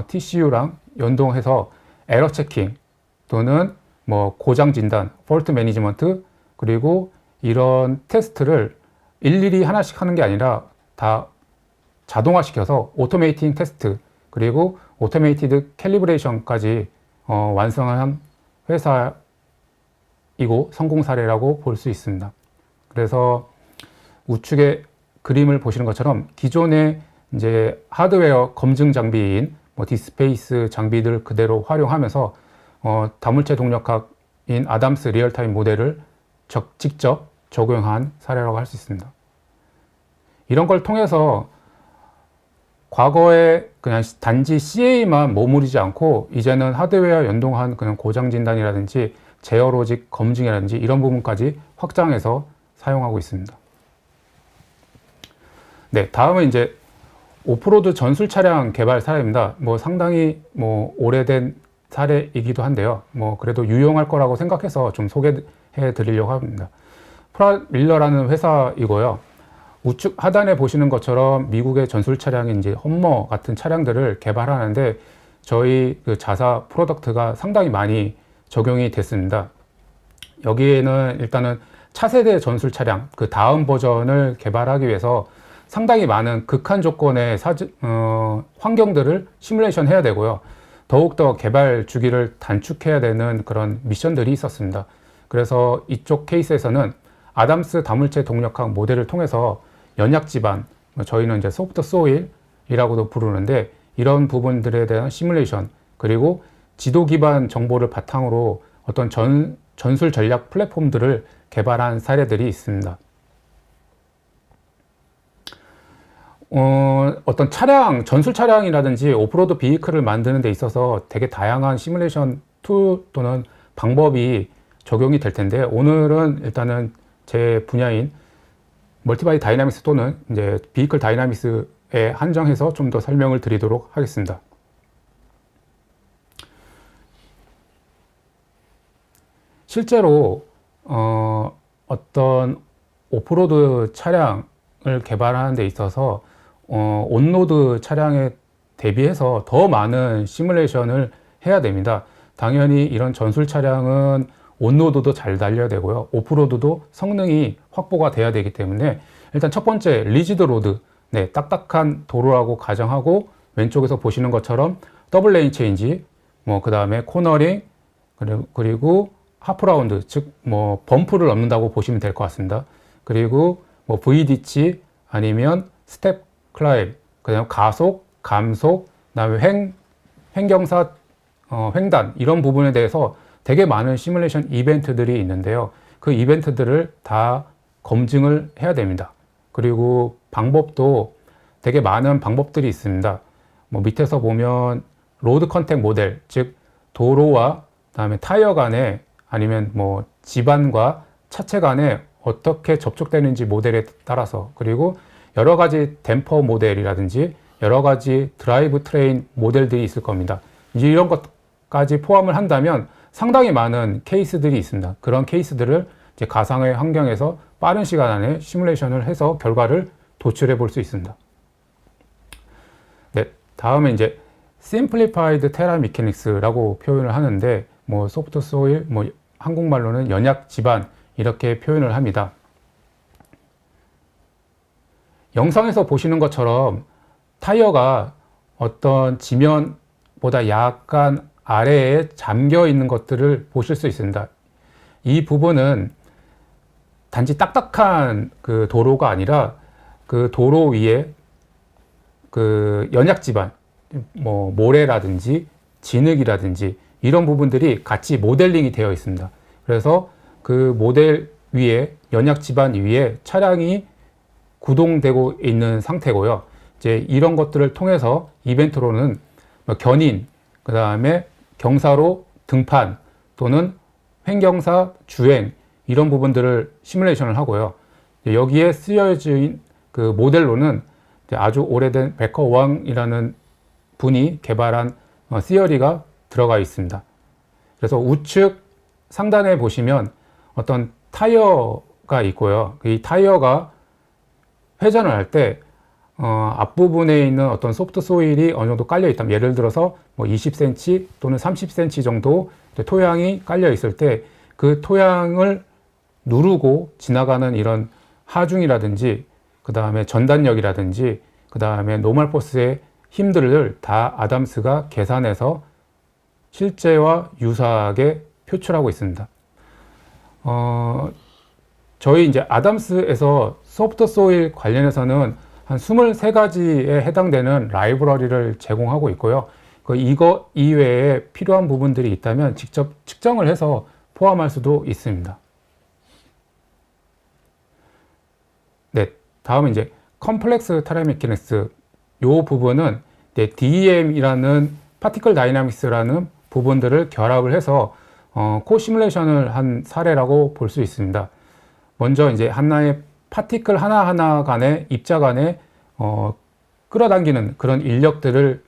B: TCU랑 연동해서 에러 체킹 또는 고장 진단, 폴트 매니지먼트 그리고 이런 테스트를 일일이 하나씩 하는 게 아니라 다 자동화시켜서 오토메이팅 테스트 그리고 오토메이티드 캘리브레이션까지 완성한 회사이고 성공 사례라고 볼 수 있습니다. 그래서 우측에 그림을 보시는 것처럼 기존의 이제 하드웨어 검증 장비인 디스페이스 장비들 그대로 활용하면서 다물체 동력학인 아담스 리얼타임 모델을 직접 적용한 사례라고 할 수 있습니다. 이런 걸 통해서 과거에 그냥 단지 CA만 머무르지 않고 이제는 하드웨어 연동한 그냥 고장 진단이라든지 제어 로직 검증이라든지 이런 부분까지 확장해서 사용하고 있습니다. 네, 다음은 이제 오프로드 전술 차량 개발 사례입니다. 상당히 오래된 사례이기도 한데요. 그래도 유용할 거라고 생각해서 좀 소개해 드리려고 합니다. 프랏 밀러라는 회사이고요. 우측 하단에 보시는 것처럼 미국의 전술 차량인 이제 험머 같은 차량들을 개발하는데 저희 그 자사 프로덕트가 상당히 많이 적용이 됐습니다. 여기에는 일단은 차세대 전술 차량 그 다음 버전을 개발하기 위해서 상당히 많은 극한 조건의 환경들을 시뮬레이션 해야 되고요. 더욱더 개발 주기를 단축해야 되는 그런 미션들이 있었습니다. 그래서 이쪽 케이스에서는 아담스 다물체 동력학 모델을 통해서 연약 지반, 저희는 이제 소프트 소일이라고도 부르는데 이런 부분들에 대한 시뮬레이션, 그리고 지도 기반 정보를 바탕으로 어떤 전술 전략 플랫폼들을 개발한 사례들이 있습니다. 어떤 차량, 전술 차량이라든지 오프로드 비이클을 만드는 데 있어서 되게 다양한 시뮬레이션 툴 또는 방법이 적용이 될 텐데, 오늘은 일단은 제 분야인 멀티바디 다이나믹스 또는 이제 비이클 다이나믹스에 한정해서 좀 더 설명을 드리도록 하겠습니다. 실제로 어떤 오프로드 차량을 개발하는 데 있어서 온로드 차량에 대비해서 더 많은 시뮬레이션을 해야 됩니다. 당연히 이런 전술 차량은 온로드도 잘 달려야 되고요. 오프로드도 성능이 확보가 돼야 되기 때문에 일단 첫 번째 리지드 로드, 네, 딱딱한 도로라고 가정하고 왼쪽에서 보시는 것처럼 더블 레인 체인지, 그 다음에 코너링, 그리고 하프라운드, 즉 범프를 넣는다고 보시면 될 것 같습니다. 그리고 VD치 아니면 스텝 클라임, 그다음 가속, 감속, 그다음에 횡경사, 횡단 이런 부분에 대해서 되게 많은 시뮬레이션 이벤트들이 있는데요. 그 이벤트들을 다 검증을 해야 됩니다. 그리고 방법도 되게 많은 방법들이 있습니다. 밑에서 보면 로드 컨택 모델, 즉 도로와 그다음에 타이어 간에 아니면 지반과 차체 간에 어떻게 접촉되는지 모델에 따라서, 그리고 여러 가지 댐퍼 모델이라든지 여러 가지 드라이브 트레인 모델들이 있을 겁니다. 이제 이런 것까지 포함을 한다면 상당히 많은 케이스들이 있습니다. 그런 케이스들을 이제 가상의 환경에서 빠른 시간 안에 시뮬레이션을 해서 결과를 도출해 볼 수 있습니다. 네, 다음에 이제 Simplified Terra Mechanics라고 표현을 하는데 소프트 소일, 한국말로는 연약 지반 이렇게 표현을 합니다. 영상에서 보시는 것처럼 타이어가 어떤 지면보다 약간 아래에 잠겨 있는 것들을 보실 수 있습니다. 이 부분은 단지 딱딱한 그 도로가 아니라 그 도로 위에 그 연약 지반, 모래라든지 진흙이라든지 이런 부분들이 같이 모델링이 되어 있습니다. 그래서 그 모델 위에, 연약 지반 위에 차량이 구동되고 있는 상태고요. 이제 이런 것들을 통해서 이벤트로는 견인, 그 다음에 경사로 등판 또는 횡경사 주행 이런 부분들을 시뮬레이션을 하고요. 여기에 쓰여진 그 모델로는 아주 오래된 베커 왕이라는 분이 개발한 시어리가 들어가 있습니다. 그래서 우측 상단에 보시면 어떤 타이어가 있고요. 이 타이어가 회전을 할 때 앞부분에 있는 어떤 소프트 소일이 어느 정도 깔려 있다면, 예를 들어서 20cm 또는 30cm 정도 토양이 깔려 있을 때 그 토양을 누르고 지나가는 이런 하중이라든지 그 다음에 전단력이라든지 그 다음에 노멀 포스의 힘들을 다 아담스가 계산해서 실제와 유사하게 표출하고 있습니다. 저희 이제 아담스에서 소프트 소일 관련해서는 한 23가지에 해당되는 라이브러리를 제공하고 있고요. 이거 이외에 필요한 부분들이 있다면 직접 측정을 해서 포함할 수도 있습니다. 네, 다음은 이제 컴플렉스 테라 메카닉스. 이 부분은 DEM이라는 파티클 다이나믹스라는 부분들을 결합을 해서 코 시뮬레이션을 한 사례라고 볼 수 있습니다. 먼저 이제 하나의 파티클 하나하나 간의 입자 간에 끌어당기는 그런 인력들을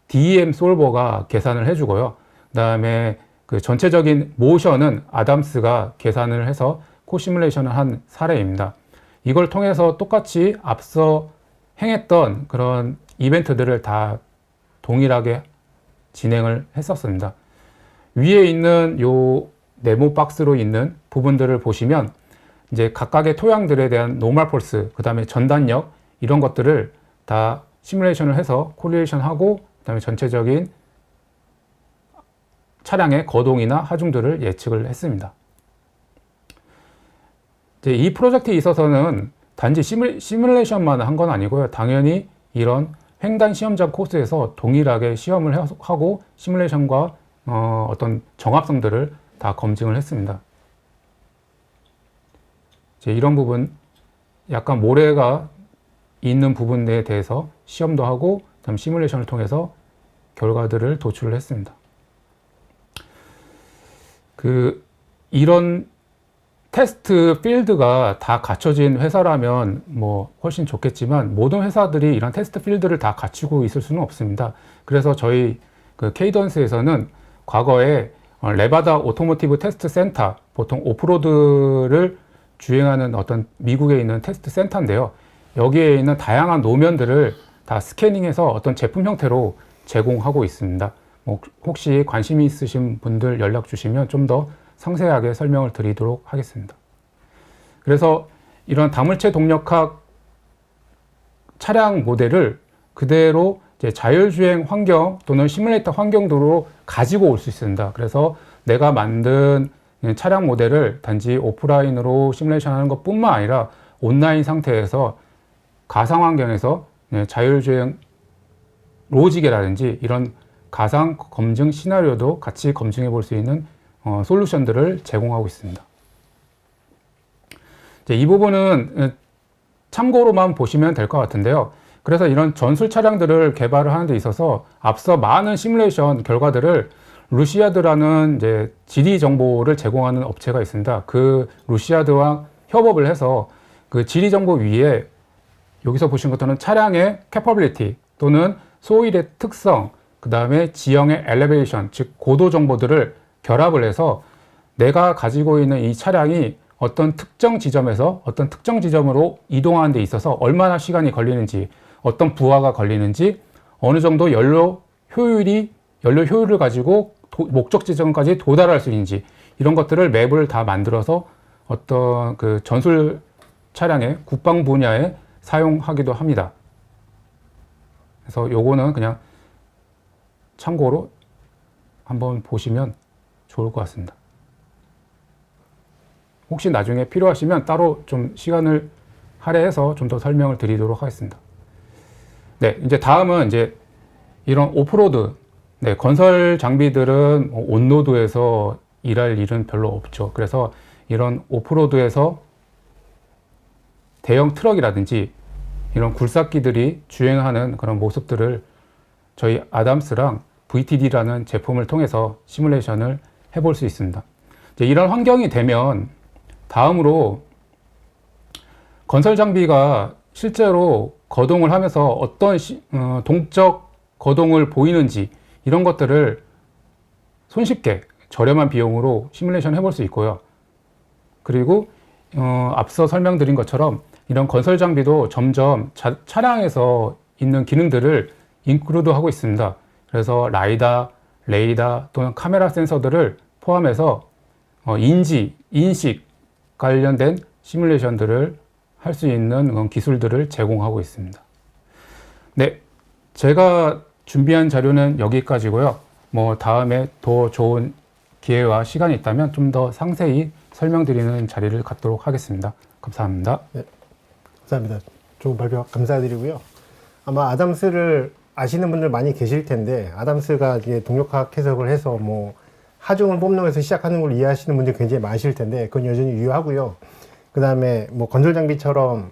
B: DEM 솔버가 계산을 해주고요. 그 다음에 그 전체적인 모션은 아담스가 계산을 해서 코 시뮬레이션을 한 사례입니다. 이걸 통해서 똑같이 앞서 행했던 그런 이벤트들을 다 동일하게 진행을 했었습니다. 위에 있는 요 네모 박스로 있는 부분들을 보시면 이제 각각의 토양들에 대한 노멀 폴스, 그 다음에 전단력 이런 것들을 다 시뮬레이션을 해서 콜리레이션 하고 그 다음에 전체적인 차량의 거동이나 하중들을 예측을 했습니다. 이제 이 프로젝트에 있어서는 단지 시뮬레이션만 한 건 아니고요. 당연히 이런 횡단 시험장 코스에서 동일하게 시험을 하고 시뮬레이션과 어떤 정합성들을 다 검증을 했습니다. 이제 이런 부분, 약간 모래가 있는 부분에 대해서 시험도 하고, 그다음 시뮬레이션을 통해서 결과들을 도출을 했습니다. 이런 테스트 필드가 다 갖춰진 회사라면 뭐 훨씬 좋겠지만, 모든 회사들이 이런 테스트 필드를 다 갖추고 있을 수는 없습니다. 그래서 저희 케이던스에서는 과거에 레바다 오토모티브 테스트 센터, 보통 오프로드를 주행하는 어떤 미국에 있는 테스트 센터인데요. 여기에 있는 다양한 노면들을 다 스캐닝해서 어떤 제품 형태로 제공하고 있습니다. 뭐 혹시 관심이 있으신 분들 연락 주시면 좀 더 상세하게 설명을 드리도록 하겠습니다. 그래서 이런 다물체 동력학 차량 모델을 그대로 이제 자율주행 환경 또는 시뮬레이터 환경으로 가지고 올 수 있습니다. 그래서 내가 만든 차량 모델을 단지 오프라인으로 시뮬레이션 하는 것 뿐만 아니라 온라인 상태에서 가상 환경에서 자율주행 로직이라든지 이런 가상 검증 시나리오도 같이 검증해 볼 수 있는 솔루션들을 제공하고 있습니다. 이제 이 부분은 참고로만 보시면 될 것 같은데요. 그래서 이런 전술 차량들을 개발을 하는 데 있어서 앞서 많은 시뮬레이션 결과들을 루시아드라는 이제 지리 정보를 제공하는 업체가 있습니다. 그 루시아드와 협업을 해서 그 지리 정보 위에 여기서 보신 것처럼 차량의 캐퍼빌리티 또는 소일의 특성, 그 다음에 지형의 엘리베이션, 즉 고도 정보들을 결합을 해서 내가 가지고 있는 이 차량이 어떤 특정 지점에서 어떤 특정 지점으로 이동하는 데 있어서 얼마나 시간이 걸리는지, 어떤 부하가 걸리는지, 어느 정도 연료 효율을 가지고 목적 지점까지 도달할 수 있는지, 이런 것들을 맵을 다 만들어서 어떤 그 전술 차량의 국방 분야에 사용하기도 합니다. 그래서 요거는 그냥 참고로 한번 보시면 좋을 것 같습니다. 혹시 나중에 필요하시면 따로 좀 시간을 할애해서 좀 더 설명을 드리도록 하겠습니다. 네, 이제 다음은 이제 이런 오프로드, 건설 장비들은 온로드에서 일할 일은 별로 없죠. 그래서 이런 오프로드에서 대형 트럭이라든지 이런 굴삭기들이 주행하는 그런 모습들을 저희 아담스랑 VTD라는 제품을 통해서 시뮬레이션을 해볼 수 있습니다. 이제 이런 환경이 되면 다음으로 건설 장비가 실제로 거동을 하면서 어떤 동적 거동을 보이는지 이런 것들을 손쉽게 저렴한 비용으로 시뮬레이션 해볼 수 있고요. 그리고 앞서 설명드린 것처럼 이런 건설 장비도 점점 차량에서 있는 기능들을 인클루드 하고 있습니다. 그래서 라이다, 레이다 또는 카메라 센서들을 포함해서 인식 관련된 시뮬레이션들을 할 수 있는 그런 기술들을 제공하고 있습니다. 네, 제가 준비한 자료는 여기까지고요. 뭐 다음에 더 좋은 기회와 시간이 있다면 좀 더 상세히 설명드리는 자리를 갖도록 하겠습니다. 감사합니다.
A: 네, 감사합니다. 좋은 발표 감사드리고요. 아마 아담스를 아시는 분들 많이 계실 텐데, 아담스가 이제 동력학 해석을 해서 뭐 하중을 뽑는 것에서 시작하는 걸 이해하시는 분들이 굉장히 많으실 텐데, 그건 여전히 유효하고요. 그 다음에 뭐 건설 장비처럼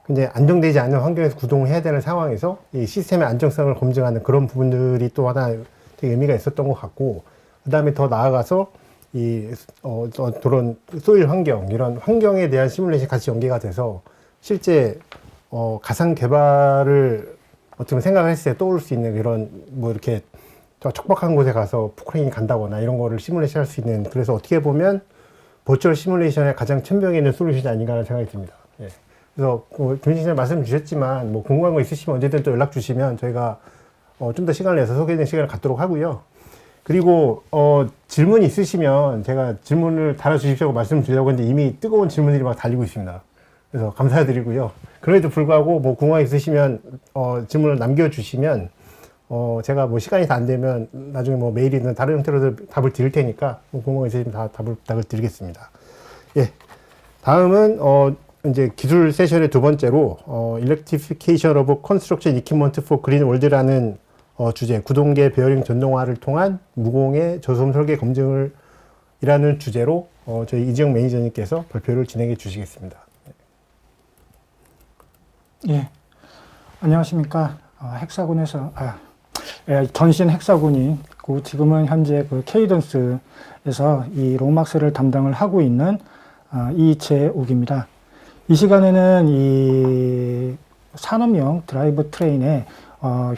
A: 굉장히 안정되지 않은 환경에서 구동을 해야 되는 상황에서 이 시스템의 안정성을 검증하는 그런 부분들이 또 하나 되게 의미가 있었던 것 같고, 그 다음에 더 나아가서 그런 소일 환경, 이런 환경에 대한 시뮬레이션이 같이 연계가 돼서 실제 가상 개발을 어떻게 보면 생각을 했을 때 떠오를 수 있는 이런 뭐 이렇게 척박한 곳에 가서 포크레인이 간다거나 이런 거를 시뮬레이션 할 수 있는, 그래서 어떻게 보면 버추얼 시뮬레이션의 가장 천병에 있는 솔루션이 아닌가 하는 생각이 듭니다. 예. 그래서 김진님 말씀 주셨지만 뭐 궁금한 거 있으시면 언제든 또 연락 주시면 저희가 좀 더 시간을 내서 소개되는 시간을 갖도록 하고요. 그리고 질문이 있으시면 제가 질문을 달아주십시오 하고 말씀드리려고 했는데 이미 뜨거운 질문들이 막 달리고 있습니다. 그래서 감사드리고요. 그럼에도 불구하고 뭐 궁금한 거 있으시면 질문을 남겨주시면 제가 뭐 시간이 다 안 되면 나중에 뭐 메일이든 다른 형태로도 답을 드릴 테니까 뭐 궁금한 거 있으시면 다 답을 부탁을 드리겠습니다. 예. 다음은 이제 기술 세션의 두 번째로 Electrification of Construction Equipment for Green World라는 주제, 구동계 베어링 전동화를 통한 무공해 저소음 설계 검증을 이라는 주제로 저희 이지영 매니저님께서 발표를 진행해 주시겠습니다.
C: 예, 안녕하십니까. 헥사곤에서 전신 헥사곤이고 지금은 현재 그 케이던스에서 이 로막스를 담당을 하고 있는 이재욱입니다. 이 시간에는 이 산업용 드라이브 트레인의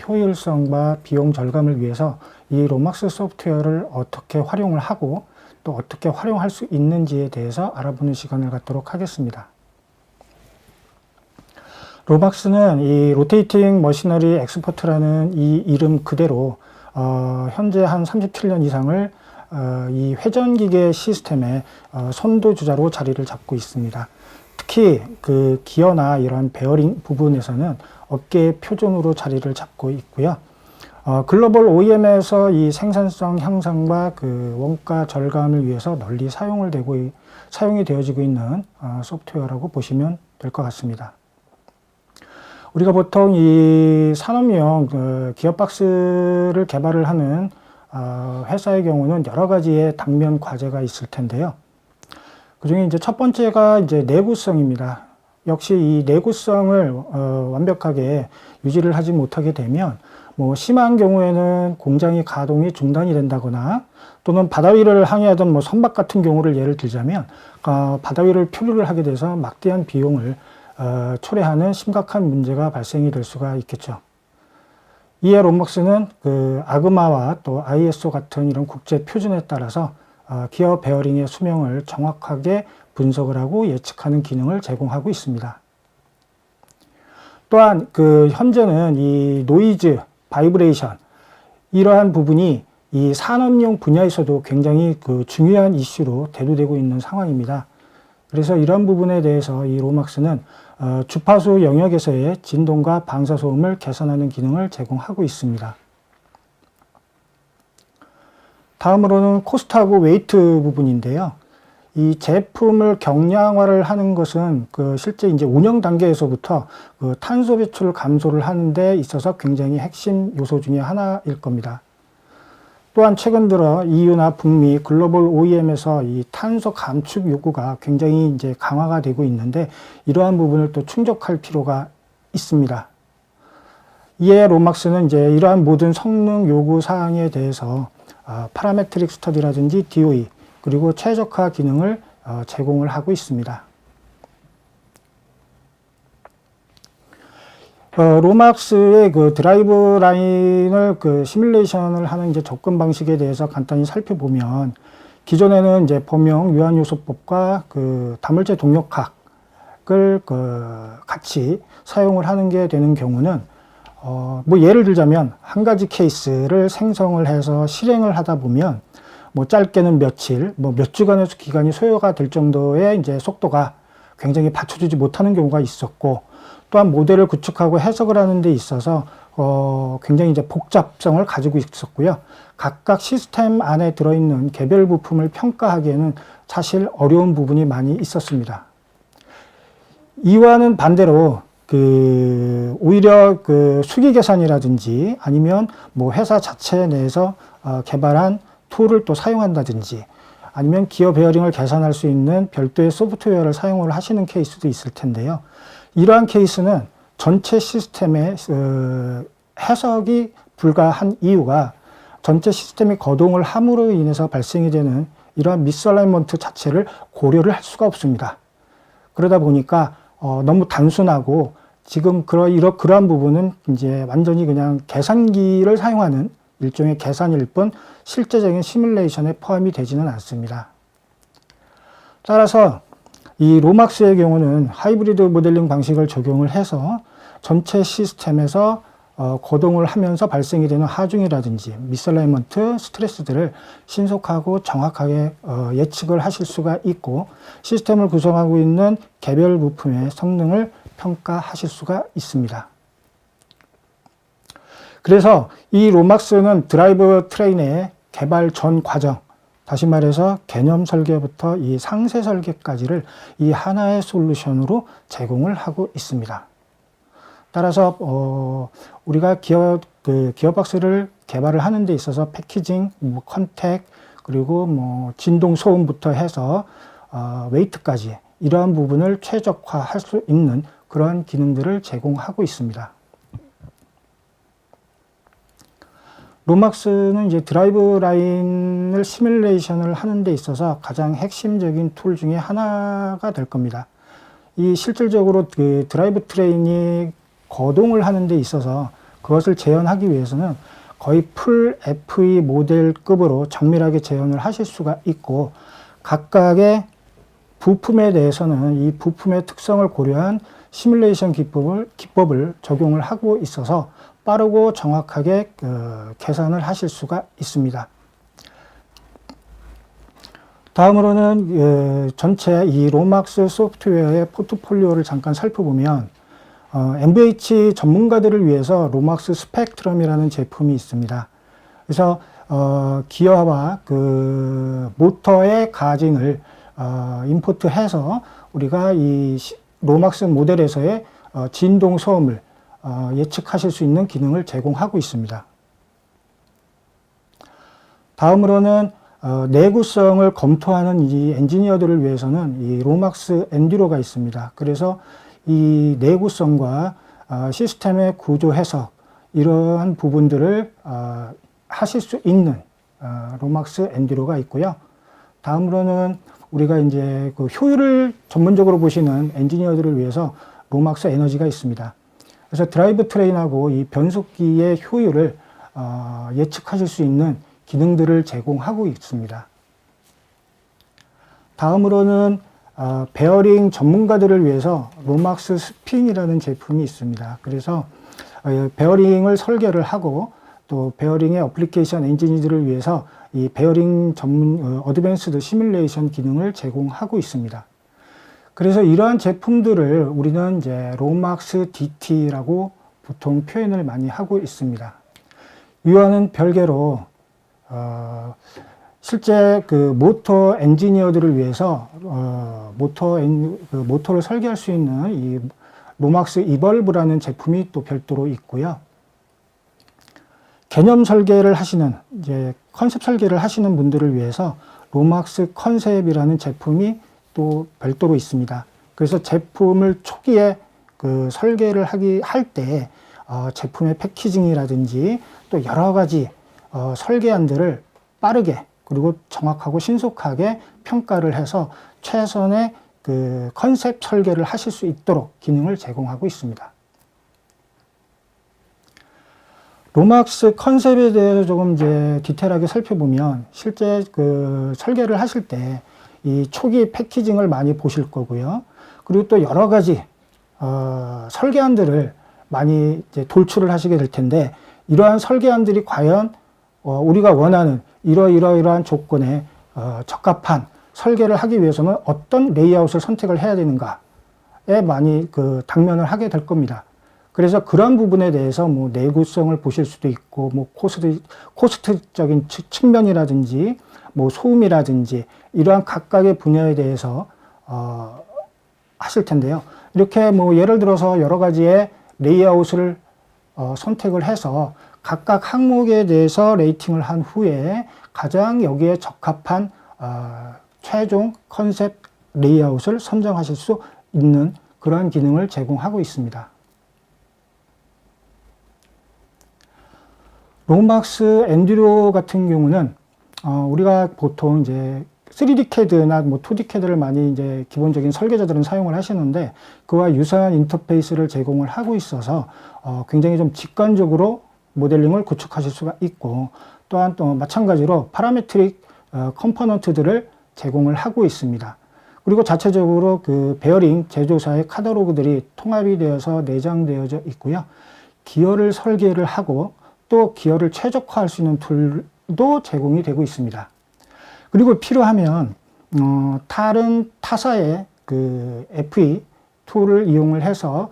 C: 효율성과 비용 절감을 위해서 이 로막스 소프트웨어를 어떻게 활용을 하고 또 어떻게 활용할 수 있는지에 대해서 알아보는 시간을 갖도록 하겠습니다. 로막스는 이 로테이팅 머시너리 엑스퍼트라는 이 이름 그대로 현재 한 37년 이상을 이 회전기계 시스템의 선도주자로 자리를 잡고 있습니다. 특히 그 기어나 이러한 베어링 부분에서는 업계의 표준으로 자리를 잡고 있고요. 글로벌 OEM에서 이 생산성 향상과 그 원가 절감을 위해서 널리 사용이 되어지고 있는 소프트웨어라고 보시면 될 것 같습니다. 우리가 보통 이 산업용 기어박스를 개발을 하는 회사의 경우는 여러 가지의 당면 과제가 있을 텐데요. 그 중에 이제 첫 번째가 이제 내구성입니다. 역시 이 내구성을 완벽하게 유지를 하지 못하게 되면 뭐 심한 경우에는 공장이 가동이 중단이 된다거나 또는 바다 위를 항해하던 뭐 선박 같은 경우를 예를 들자면 바다 위를 표류를 하게 돼서 막대한 비용을 초래하는 심각한 문제가 발생이 될 수가 있겠죠. 이에 로막스는 그 아그마와 또 ISO 같은 이런 국제 표준에 따라서 기어 베어링의 수명을 정확하게 분석을 하고 예측하는 기능을 제공하고 있습니다. 또한 그 현재는 이 노이즈, 바이브레이션 이러한 부분이 이 산업용 분야에서도 굉장히 그 중요한 이슈로 대두되고 있는 상황입니다. 그래서 이런 부분에 대해서 이 로막스는 주파수 영역에서의 진동과 방사소음을 개선하는 기능을 제공하고 있습니다. 다음으로는 코스트하고 웨이트 부분인데요. 이 제품을 경량화를 하는 것은 그 실제 이제 운영 단계에서부터 그 탄소 배출 감소를 하는 데 있어서 굉장히 핵심 요소 중에 하나일 겁니다. 또한 최근 들어 EU나 북미 글로벌 OEM에서 이 탄소 감축 요구가 굉장히 이제 강화가 되고 있는데 이러한 부분을 또 충족할 필요가 있습니다. 이에 로막스는 이제 이러한 모든 성능 요구 사항에 대해서 파라메트릭 스터디라든지 DOE 그리고 최적화 기능을 제공을 하고 있습니다. 로막스의 그 드라이브 라인을 그 시뮬레이션을 하는 이제 접근 방식에 대해서 간단히 살펴보면 기존에는 이제 범용 유한요소법과 그 다물체 동력학을 같이 사용을 하는 게 되는 경우는 뭐 예를 들자면 한 가지 케이스를 생성을 해서 실행을 하다 보면 뭐 짧게는 며칠, 뭐 몇 주간의 기간이 소요가 될 정도의 이제 속도가 굉장히 받쳐주지 못하는 경우가 있었고 또한 모델을 구축하고 해석을 하는 데 있어서 굉장히 이제 복잡성을 가지고 있었고요. 각각 시스템 안에 들어있는 개별 부품을 평가하기에는 사실 어려운 부분이 많이 있었습니다. 이와는 반대로 오히려 수기 계산이라든지 아니면 뭐 회사 자체 내에서 개발한 툴을 또 사용한다든지 아니면 기어 베어링을 계산할 수 있는 별도의 소프트웨어를 사용을 하시는 케이스도 있을 텐데요. 이러한 케이스는 전체 시스템의 해석이 불가한 이유가 전체 시스템이 거동을 함으로 인해서 발생이 되는 이러한 미스얼라이먼트 자체를 고려를 할 수가 없습니다. 그러다 보니까 너무 단순하고 지금 그러한 부분은 이제 완전히 그냥 계산기를 사용하는 일종의 계산일 뿐 실제적인 시뮬레이션에 포함이 되지는 않습니다. 따라서 이 로막스의 경우는 하이브리드 모델링 방식을 적용을 해서 전체 시스템에서 거동을 하면서 발생이 되는 하중이라든지 미스라이먼트 스트레스들을 신속하고 정확하게 예측을 하실 수가 있고 시스템을 구성하고 있는 개별 부품의 성능을 평가하실 수가 있습니다. 그래서 이 로막스는 드라이브 트레인의 개발 전 과정, 다시 말해서 개념 설계부터 이 상세 설계까지를 이 하나의 솔루션으로 제공을 하고 있습니다. 따라서 우리가 기어박스를 개발을 하는 데 있어서 패키징, 컨택, 그리고 진동 소음부터 해서 웨이트까지 이러한 부분을 최적화할 수 있는 그러한 기능들을 제공하고 있습니다. 로막스는 이제 드라이브 라인을 시뮬레이션을 하는 데 있어서 가장 핵심적인 툴 중에 하나가 될 겁니다. 이 실질적으로 그 드라이브 트레인이 거동을 하는 데 있어서 그것을 재현하기 위해서는 거의 풀 FE 모델급으로 정밀하게 재현을 하실 수가 있고 각각의 부품에 대해서는 이 부품의 특성을 고려한 시뮬레이션 기법을 적용을 하고 있어서 빠르고 정확하게 계산을 하실 수가 있습니다. 다음으로는 전체 이 로막스 소프트웨어의 포트폴리오를 잠깐 살펴보면 MVH 전문가들을 위해서 로막스 스펙트럼이라는 제품이 있습니다. 그래서 기어와 그 모터의 가징을 임포트해서 우리가 이 로막스 모델에서의 진동 소음을 예측하실 수 있는 기능을 제공하고 있습니다. 다음으로는 내구성을 검토하는 이 엔지니어들을 위해서는 이 로막스 엔듀로가 있습니다. 그래서 이 내구성과 시스템의 구조 해석 이러한 부분들을 하실 수 있는 로막스 엔듀로가 있고요. 다음으로는 우리가 이제 그 효율을 전문적으로 보시는 엔지니어들을 위해서 로막스 에너지가 있습니다. 그래서 드라이브 트레인하고 이 변속기의 효율을 예측하실 수 있는 기능들을 제공하고 있습니다. 다음으로는 베어링 전문가들을 위해서 로막스 스핀이라는 제품이 있습니다. 그래서 베어링을 설계를 하고 또 베어링의 어플리케이션 엔지니어들을 위해서 이 베어링 전문 어드밴스드 시뮬레이션 기능을 제공하고 있습니다. 그래서 이러한 제품들을 우리는 이제 로막스 DT라고 보통 표현을 많이 하고 있습니다. 이와는 별개로 실제 그 모터 엔지니어들을 위해서 모터를 설계할 수 있는 이 로막스 이벌브라는 제품이 또 별도로 있고요. 개념 설계를 하시는 이제 컨셉 설계를 하시는 분들을 위해서 로막스 컨셉이라는 제품이 또 별도로 있습니다. 그래서 제품을 초기에 그 설계를 할 때 제품의 패키징이라든지 또 여러 가지 설계안들을 빠르게 그리고 정확하고 신속하게 평가를 해서 최선의 그 컨셉 설계를 하실 수 있도록 기능을 제공하고 있습니다. 로막스 컨셉에 대해서 조금 이제 디테일하게 살펴보면 실제 그 설계를 하실 때 이 초기 패키징을 많이 보실 거고요. 그리고 또 여러 가지 설계안들을 많이 이제 돌출을 하시게 될 텐데 이러한 설계안들이 과연 우리가 원하는 이러이러한 조건에 적합한 설계를 하기 위해서는 어떤 레이아웃을 선택을 해야 되는가에 많이 그 당면을 하게 될 겁니다. 그래서 그런 부분에 대해서 뭐 내구성을 보실 수도 있고 뭐 코스트적인 측면이라든지 뭐 소음이라든지 이러한 각각의 분야에 대해서 하실 텐데요. 이렇게 뭐 예를 들어서 여러 가지의 레이아웃을 선택을 해서 각각 항목에 대해서 레이팅을 한 후에 가장 여기에 적합한 최종 컨셉 레이아웃을 선정하실 수 있는 그러한 기능을 제공하고 있습니다. 로막스 엔듀로 같은 경우는 우리가 보통 이제 3D CAD나 뭐 2D CAD를 많이 이제 기본적인 설계자들은 사용을 하시는데 그와 유사한 인터페이스를 제공을 하고 있어서 굉장히 좀 직관적으로 모델링을 구축하실 수가 있고 또한 또 마찬가지로 파라메트릭 컴포넌트들을 제공을 하고 있습니다. 그리고 자체적으로 그 베어링 제조사의 카탈로그들이 통합이 되어서 내장되어져 있고요. 기어를 설계를 하고 또 기어를 최적화할 수 있는 툴도 제공이 되고 있습니다. 그리고 필요하면 다른 타사의 그 FE 툴을 이용을 해서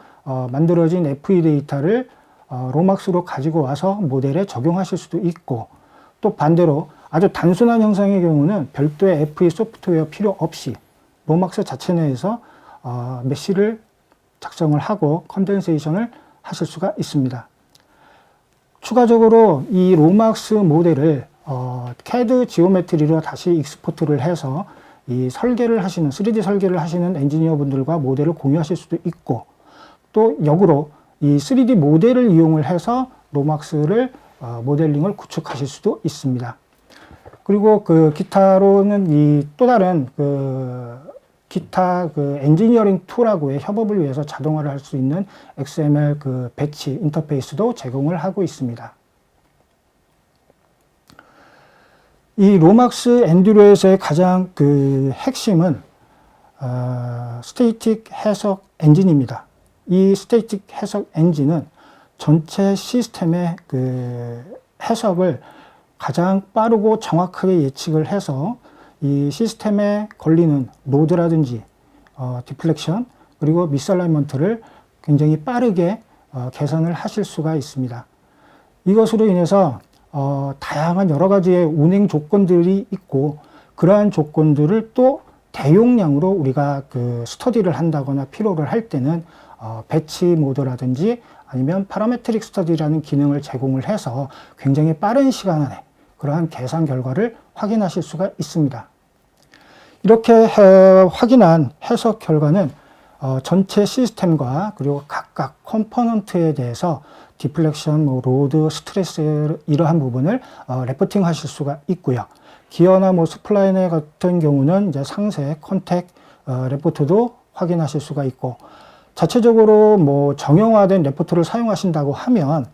C: 만들어진 FE 데이터를 로막스로 가지고 와서 모델에 적용하실 수도 있고, 또 반대로 아주 단순한 형상의 경우는 별도의 FE 소프트웨어 필요 없이 로막스 자체 내에서 메쉬를 작성을 하고 컨덴세이션을 하실 수가 있습니다. 추가적으로 이 로막스 모델을 CAD 지오메트리로 다시 익스포트를 해서 이 설계를 하시는 3D 설계를 하시는 엔지니어 분들과 모델을 공유하실 수도 있고, 또 역으로 이 3D 모델을 이용을 해서 로막스를 모델링을 구축하실 수도 있습니다. 그리고 그 기타로는 이 또 다른 그 기타 그 엔지니어링 툴하고의 협업을 위해서 자동화를 할 수 있는 XML 그 배치 인터페이스도 제공을 하고 있습니다. 이 로막스 엔듀로에서의 가장 그 핵심은 스태틱 해석 엔진입니다. 이 스태틱 해석 엔진은 전체 시스템의 그 해석을 가장 빠르고 정확하게 예측을 해서 이 시스템에 걸리는 로드라든지 디플렉션 그리고 미스얼라이먼트를 굉장히 빠르게 개선을 하실 수가 있습니다. 이것으로 인해서 다양한 여러 가지의 운행 조건들이 있고, 그러한 조건들을 또 대용량으로 우리가 그 스터디를 한다거나 필요를 할 때는 배치 모드라든지 아니면 파라메트릭 스터디라는 기능을 제공을 해서 굉장히 빠른 시간 안에 그러한 계산 결과를 확인하실 수가 있습니다. 이렇게 확인한 해석 결과는 전체 시스템과 그리고 각각 컴포넌트에 대해서 디플렉션, 로드, 스트레스 이러한 부분을 레포팅 하실 수가 있고요. 기어나 스플라인 같은 경우는 이제 상세, 컨택, 레포트도 확인하실 수가 있고, 자체적으로 정형화된 레포트를 사용하신다고 하면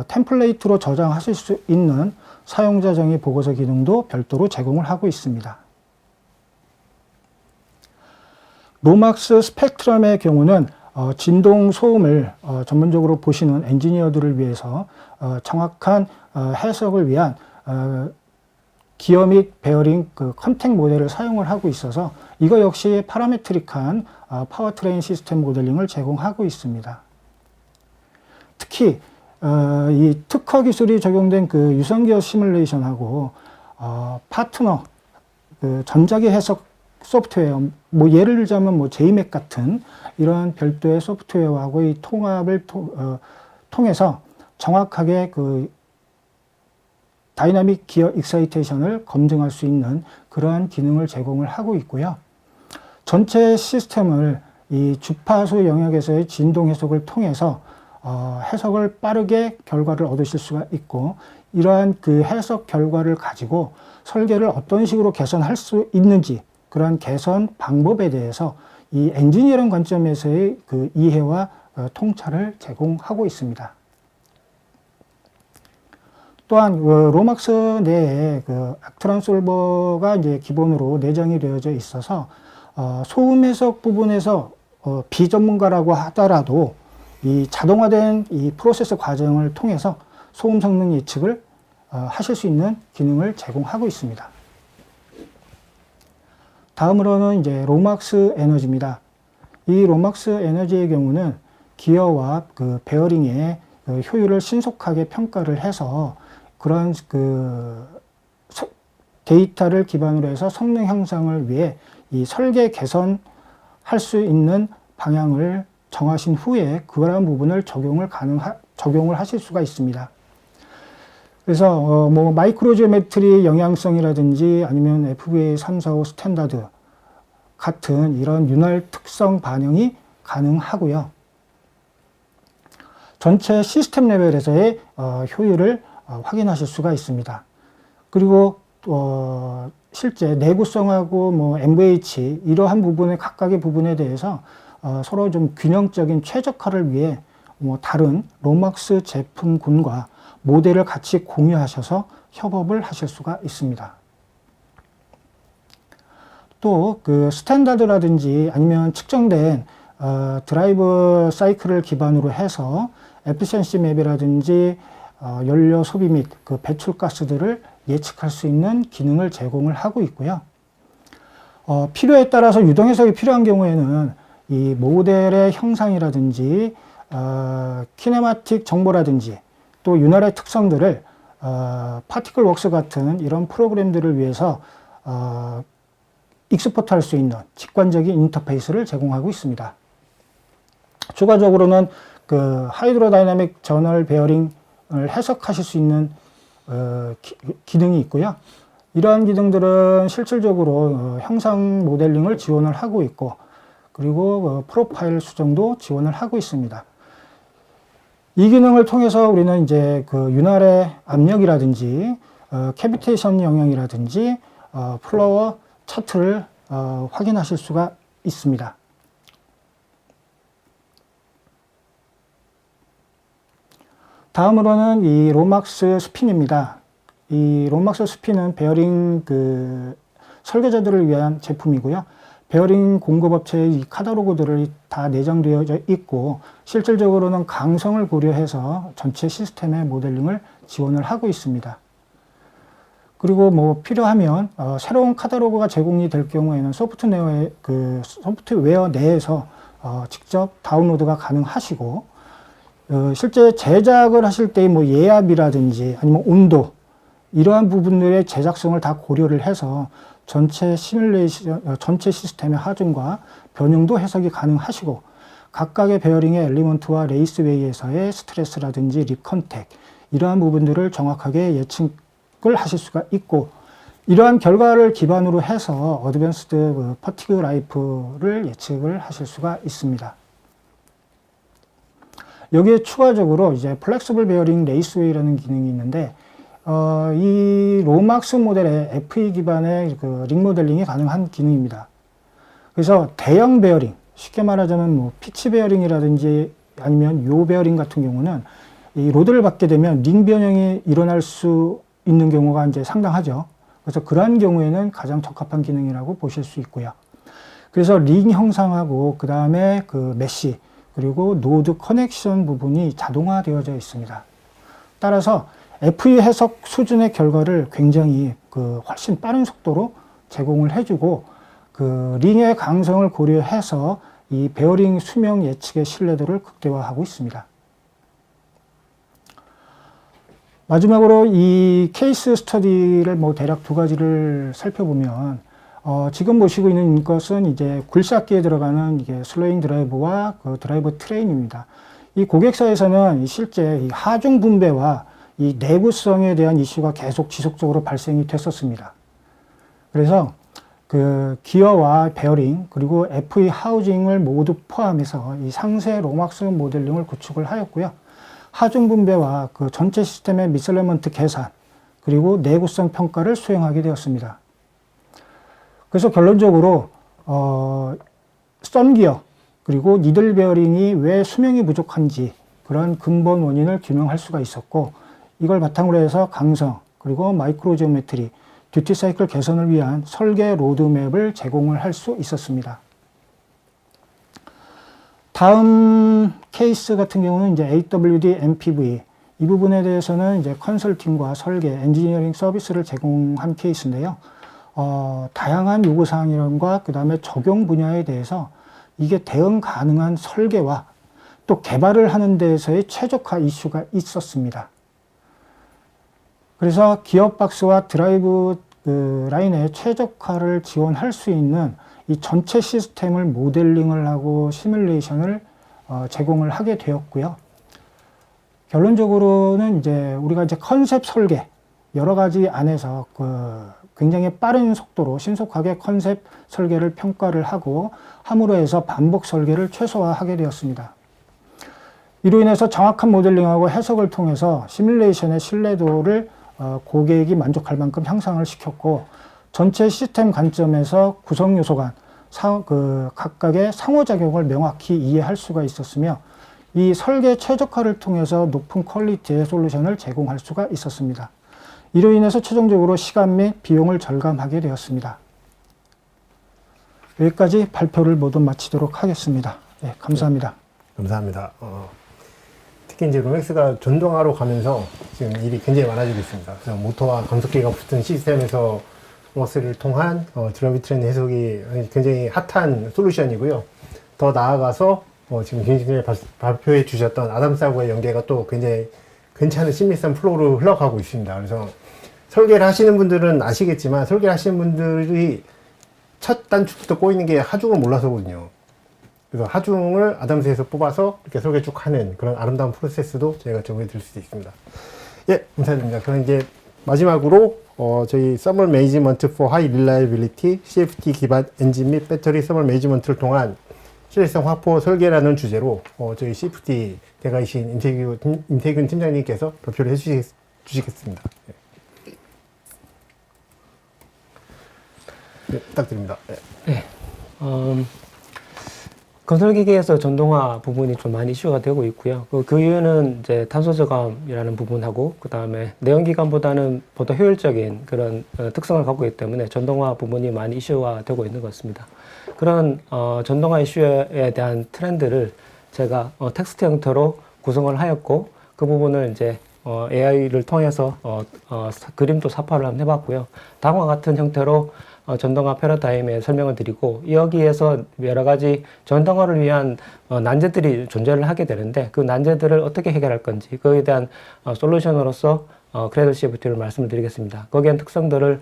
C: 템플레이트로 저장하실 수 있는 사용자 정의 보고서 기능도 별도로 제공을 하고 있습니다. 로막스 스펙트럼의 경우는 진동 소음을 전문적으로 보시는 엔지니어들을 위해서 정확한 해석을 위한 기어 및 베어링 그 컨택 모델을 사용을 하고 있어서 이거 역시 파라메트릭한 파워트레인 시스템 모델링을 제공하고 있습니다. 특히 이 특허 기술이 적용된 그 유선기어 시뮬레이션하고 파트너 그 전자기 해석 소프트웨어, 예를 들자면 JMAC 같은 이런 별도의 소프트웨어하고의 통합을 통해서 정확하게 그 다이나믹 기어 익사이테이션을 검증할 수 있는 그러한 기능을 제공을 하고 있고요. 전체 시스템을 이 주파수 영역에서의 진동 해석을 통해서 해석을 빠르게 결과를 얻으실 수가 있고, 이러한 그 해석 결과를 가지고 설계를 어떤 식으로 개선할 수 있는지 그러한 개선 방법에 대해서 이 엔지니어링 관점에서의 그 이해와 통찰을 제공하고 있습니다. 또한 로막스 내에 그 악트란 솔버가 이제 기본으로 내장이 되어져 있어서 소음 해석 부분에서 비전문가라고 하더라도 이 자동화된 이 프로세스 과정을 통해서 소음 성능 예측을 하실 수 있는 기능을 제공하고 있습니다. 다음으로는 이제 로막스 에너지입니다. 이 로막스 에너지의 경우는 기어와 그 베어링의 그 효율을 신속하게 평가를 해서 그런 그 데이터를 기반으로 해서 성능 향상을 위해 이 설계 개선할 수 있는 방향을 정하신 후에 그러한 부분을 적용을 하실 수가 있습니다. 그래서 마이크로 지오메트리 영향성이라든지 아니면 FBA 345 스탠다드 같은 이런 윤활 특성 반영이 가능하고요. 전체 시스템 레벨에서의 효율을 확인하실 수가 있습니다. 그리고 실제 내구성하고 MVH 이러한 부분의 각각의 부분에 대해서 서로 좀 균형적인 최적화를 위해 다른 로막스 제품군과 모델을 같이 공유하셔서 협업을 하실 수가 있습니다. 또 그 스탠다드라든지 아니면 측정된 드라이브 사이클을 기반으로 해서 에피션시 맵이라든지 연료 소비 및 그 배출가스들을 예측할 수 있는 기능을 제공을 하고 있고요. 필요에 따라서 유동 해석이 필요한 경우에는 이 모델의 형상이라든지 키네마틱 정보라든지 또 윤활의 특성들을 파티클 웍스 같은 이런 프로그램들을 위해서 익스포트 할 수 있는 직관적인 인터페이스를 제공하고 있습니다. 추가적으로는 그 하이드로다이나믹 저널 베어링을 해석하실 수 있는 기능이 있고요. 이러한 기능들은 실질적으로 형상 모델링을 지원을 하고 있고, 그리고 프로파일 수정도 지원을 하고 있습니다. 이 기능을 통해서 우리는 이제 그 윤활의 압력이라든지 캐비테이션 영향이라든지 플로어 차트를 확인하실 수가 있습니다. 다음으로는 이 로막스 스핀입니다. 이 로막스 스핀은 베어링 그 설계자들을 위한 제품이고요. 베어링 공급업체의 이 카탈로그들이 다 내장되어 있고, 실질적으로는 강성을 고려해서 전체 시스템의 모델링을 지원을 하고 있습니다. 그리고 뭐 필요하면 새로운 카탈로그가 제공이 될 경우에는 소프트웨어 내에서 직접 다운로드가 가능하시고, 실제 제작을 하실 때 뭐 예압이라든지 아니면 온도, 이러한 부분들의 제작성을 다 고려를 해서 전체 시뮬레이션, 전체 시스템의 하중과 변형도 해석이 가능하시고, 각각의 베어링의 엘리먼트와 레이스웨이에서의 스트레스라든지 립 컨택, 이러한 부분들을 정확하게 예측을 하실 수가 있고, 이러한 결과를 기반으로 해서 어드밴스드 퍼티그 라이프를 예측을 하실 수가 있습니다. 여기에 추가적으로 이제 플렉서블 베어링 레이스웨이라는 기능이 있는데, 이 로막스 모델의 FE 기반의 그 링 모델링이 가능한 기능입니다. 그래서 대형 베어링, 쉽게 말하자면 뭐 피치 베어링이라든지 아니면 요 베어링 같은 경우는 이 로드를 받게 되면 링 변형이 일어날 수 있는 경우가 이제 상당하죠. 그래서 그러한 경우에는 가장 적합한 기능이라고 보실 수 있고요. 그래서 링 형상하고 그 다음에 그 메시, 그리고 노드 커넥션 부분이 자동화되어져 있습니다. 따라서 FE 해석 수준의 결과를 굉장히 훨씬 빠른 속도로 제공을 해주고, 그 링의 강성을 고려해서 이 베어링 수명 예측의 신뢰도를 극대화하고 있습니다. 마지막으로 이 케이스 스터디를 뭐 대략 두 가지를 살펴보면, 지금 보시고 있는 것은 이제 굴삭기에 들어가는 이게 슬로잉 드라이브와 그 드라이브 트레인입니다. 이 고객사에서는 실제 이 하중 분배와 이 내구성에 대한 이슈가 계속 지속적으로 발생이 됐었습니다. 그래서 그 기어와 베어링 그리고 FE 하우징을 모두 포함해서 이 상세 로막스 모델링을 구축을 하였고요. 하중 분배와 그 전체 시스템의 미셀레먼트 계산 그리고 내구성 평가를 수행하게 되었습니다. 그래서 결론적으로 썬기어 그리고 니들 베어링이 왜 수명이 부족한지 그런 근본 원인을 규명할 수가 있었고, 이걸 바탕으로 해서 강성 그리고 마이크로 지오메트리, 듀티 사이클 개선을 위한 설계 로드맵을 제공을 할 수 있었습니다. 다음 케이스 같은 경우는 이제 AWD MPV, 이 부분에 대해서는 이제 컨설팅과 설계, 엔지니어링 서비스를 제공한 케이스인데요. 다양한 요구사항과 그 다음에 적용 분야에 대해서 이게 대응 가능한 설계와 또 개발을 하는 데에서의 최적화 이슈가 있었습니다. 그래서 기어박스와 드라이브 라인의 최적화를 지원할 수 있는 이 전체 시스템을 모델링을 하고 시뮬레이션을 제공을 하게 되었고요. 결론적으로는 이제 우리가 이제 컨셉 설계 여러 가지 안에서 굉장히 빠른 속도로 신속하게 컨셉 설계를 평가를 하고 함으로 해서 반복 설계를 최소화하게 되었습니다. 이로 인해서 정확한 모델링하고 해석을 통해서 시뮬레이션의 신뢰도를 고객이 만족할 만큼 향상을 시켰고, 전체 시스템 관점에서 구성 요소 간 각각의 상호작용을 명확히 이해할 수가 있었으며, 이 설계 최적화를 통해서 높은 퀄리티의 솔루션을 제공할 수가 있었습니다. 이로 인해서 최종적으로 시간 및 비용을 절감하게 되었습니다. 여기까지 발표를 모두 마치도록 하겠습니다. 네, 감사합니다.
A: 감사합니다. 특히 이제 로맥스가 전동화로 가면서 지금 일이 굉장히 많아지고 있습니다. 그래서 모터와 감속기가 붙은 시스템에서 로맥스를 통한 드라이브 트렌 해석이 굉장히 핫한 솔루션이고요. 더 나아가서 지금 굉장히 발표해 주셨던 아담스하고의 연계가 또 굉장히 괜찮은 심리성 플로우로 흘러가고 있습니다. 그래서 설계를 하시는 분들은 아시겠지만 설계를 하시는 분들이 첫 단추부터 꼬이는 게 하중을 몰라서거든요. 그래서 하중을 아담스에서 뽑아서 이렇게 설계 쭉 하는 그런 아름다운 프로세스도 저희가 제공해 드릴 수 있습니다. 예, 감사드립니다. 그럼 이제 마지막으로 저희 Thermal Management for High Reliability CFD 기반 엔진 및 배터리 Thermal Management를 통한 신뢰성 확보 설계라는 주제로 저희 CFD 대가이신 임태균 팀장님께서 발표를 해주시겠습니다. 예. 네, 부탁드립니다. 네.
D: 건설기계에서 전동화 부분이 좀 많이 이슈가 되고 있고요. 그 이유는 이제 탄소 저감이라는 부분하고, 그 다음에 내연기관보다는 보다 효율적인 그런 특성을 갖고 있기 때문에 전동화 부분이 많이 이슈가 되고 있는 것 같습니다. 그런 전동화 이슈에 대한 트렌드를 제가 텍스트 형태로 구성을 하였고, 그 부분을 이제 AI를 통해서 그림도 삽화를 한번 해봤고요. 다음과 같은 형태로 전동화 패러다임에 설명을 드리고, 여기에서 여러 가지 전동화를 위한 난제들이 존재를 하게 되는데, 그 난제들을 어떻게 해결할 건지, 그에 대한 솔루션으로서 크레들 CFT를 말씀을 드리겠습니다. 거기에 대한 특성들을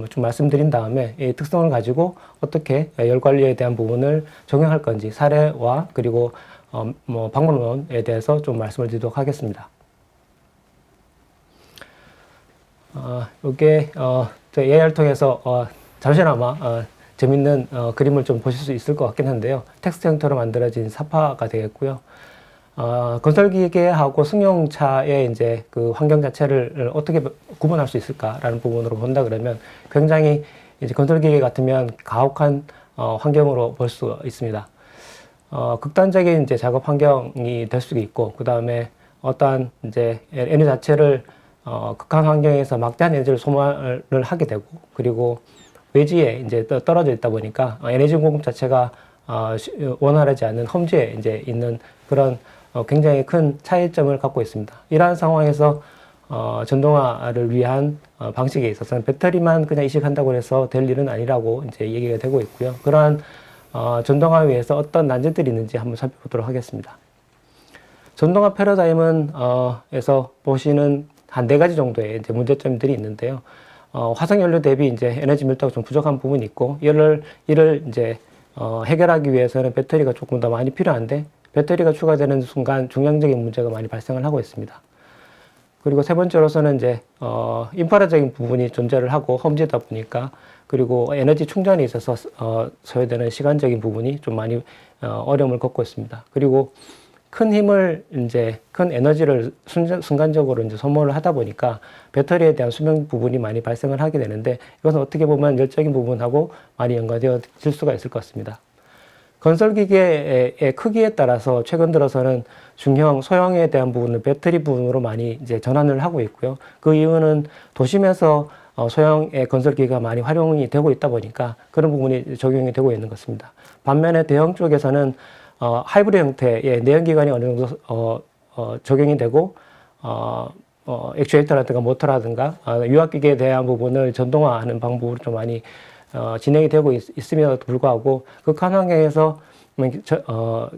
D: 좀 말씀드린 다음에 이 특성을 가지고 어떻게 열 관리에 대한 부분을 적용할 건지 사례와 그리고 방법론에 대해서 좀 말씀을 드리도록 하겠습니다. 이게 AI를 통해서 잠시나마 재밌는 그림을 좀 보실 수 있을 것 같긴 한데요. 텍스트 형태로 만들어진 삽화가 되겠고요. 건설기계하고 승용차의 이제 그 환경 자체를 어떻게 구분할 수 있을까라는 부분으로 본다 그러면 굉장히 이제 건설기계 같으면 가혹한 환경으로 볼 수 있습니다. 극단적인 이제 작업 환경이 될 수도 있고, 그 다음에 어떠한 이제 에너지 자체를 극한 환경에서 막대한 에너지를 소모를 하게 되고, 그리고 외지에 이제 떨어져 있다 보니까 에너지 공급 자체가 원활하지 않은 험지에 이제 있는 그런 굉장히 큰 차이점을 갖고 있습니다. 이러한 상황에서 전동화를 위한 방식에 있어서는 배터리만 그냥 이식한다고 해서 될 일은 아니라고 이제 얘기가 되고 있고요. 그러한 전동화 위해서 어떤 난제들이 있는지 한번 살펴보도록 하겠습니다. 전동화 패러다임은 에서 보시는 한 4가지 정도의 이제 문제점들이 있는데요. 화석연료 대비 이제 에너지 밀도가 좀 부족한 부분이 있고, 이를 이제 해결하기 위해서는 배터리가 조금 더 많이 필요한데, 배터리가 추가되는 순간 중량적인 문제가 많이 발생을 하고 있습니다. 그리고 세 번째로서는 이제 인프라적인 부분이 존재를 하고 험지다 보니까, 그리고 에너지 충전에 있어서 소요되는 시간적인 부분이 좀 많이 어려움을 겪고 있습니다. 그리고 큰 힘을 이제 큰 에너지를 순간적으로 이제 소모를 하다 보니까 배터리에 대한 수명 부분이 많이 발생을 하게 되는데, 이것은 어떻게 보면 열적인 부분하고 많이 연관되어질 수가 있을 것 같습니다. 건설기계의 크기에 따라서 최근 들어서는 중형, 소형에 대한 부분을 배터리 부분으로 많이 이제 전환을 하고 있고요. 그 이유는 도심에서 소형의 건설기계가 많이 활용이 되고 있다 보니까 그런 부분이 적용이 되고 있는 것 같습니다. 반면에 대형 쪽에서는 하이브리드 형태의 내연기관이 어느 정도 적용이 되고 액추에이터라든가 모터라든가 유압기계에 대한 부분을 전동화하는 방법으로 좀 많이 진행이 되고 있음에도 불구하고 극한 환경에서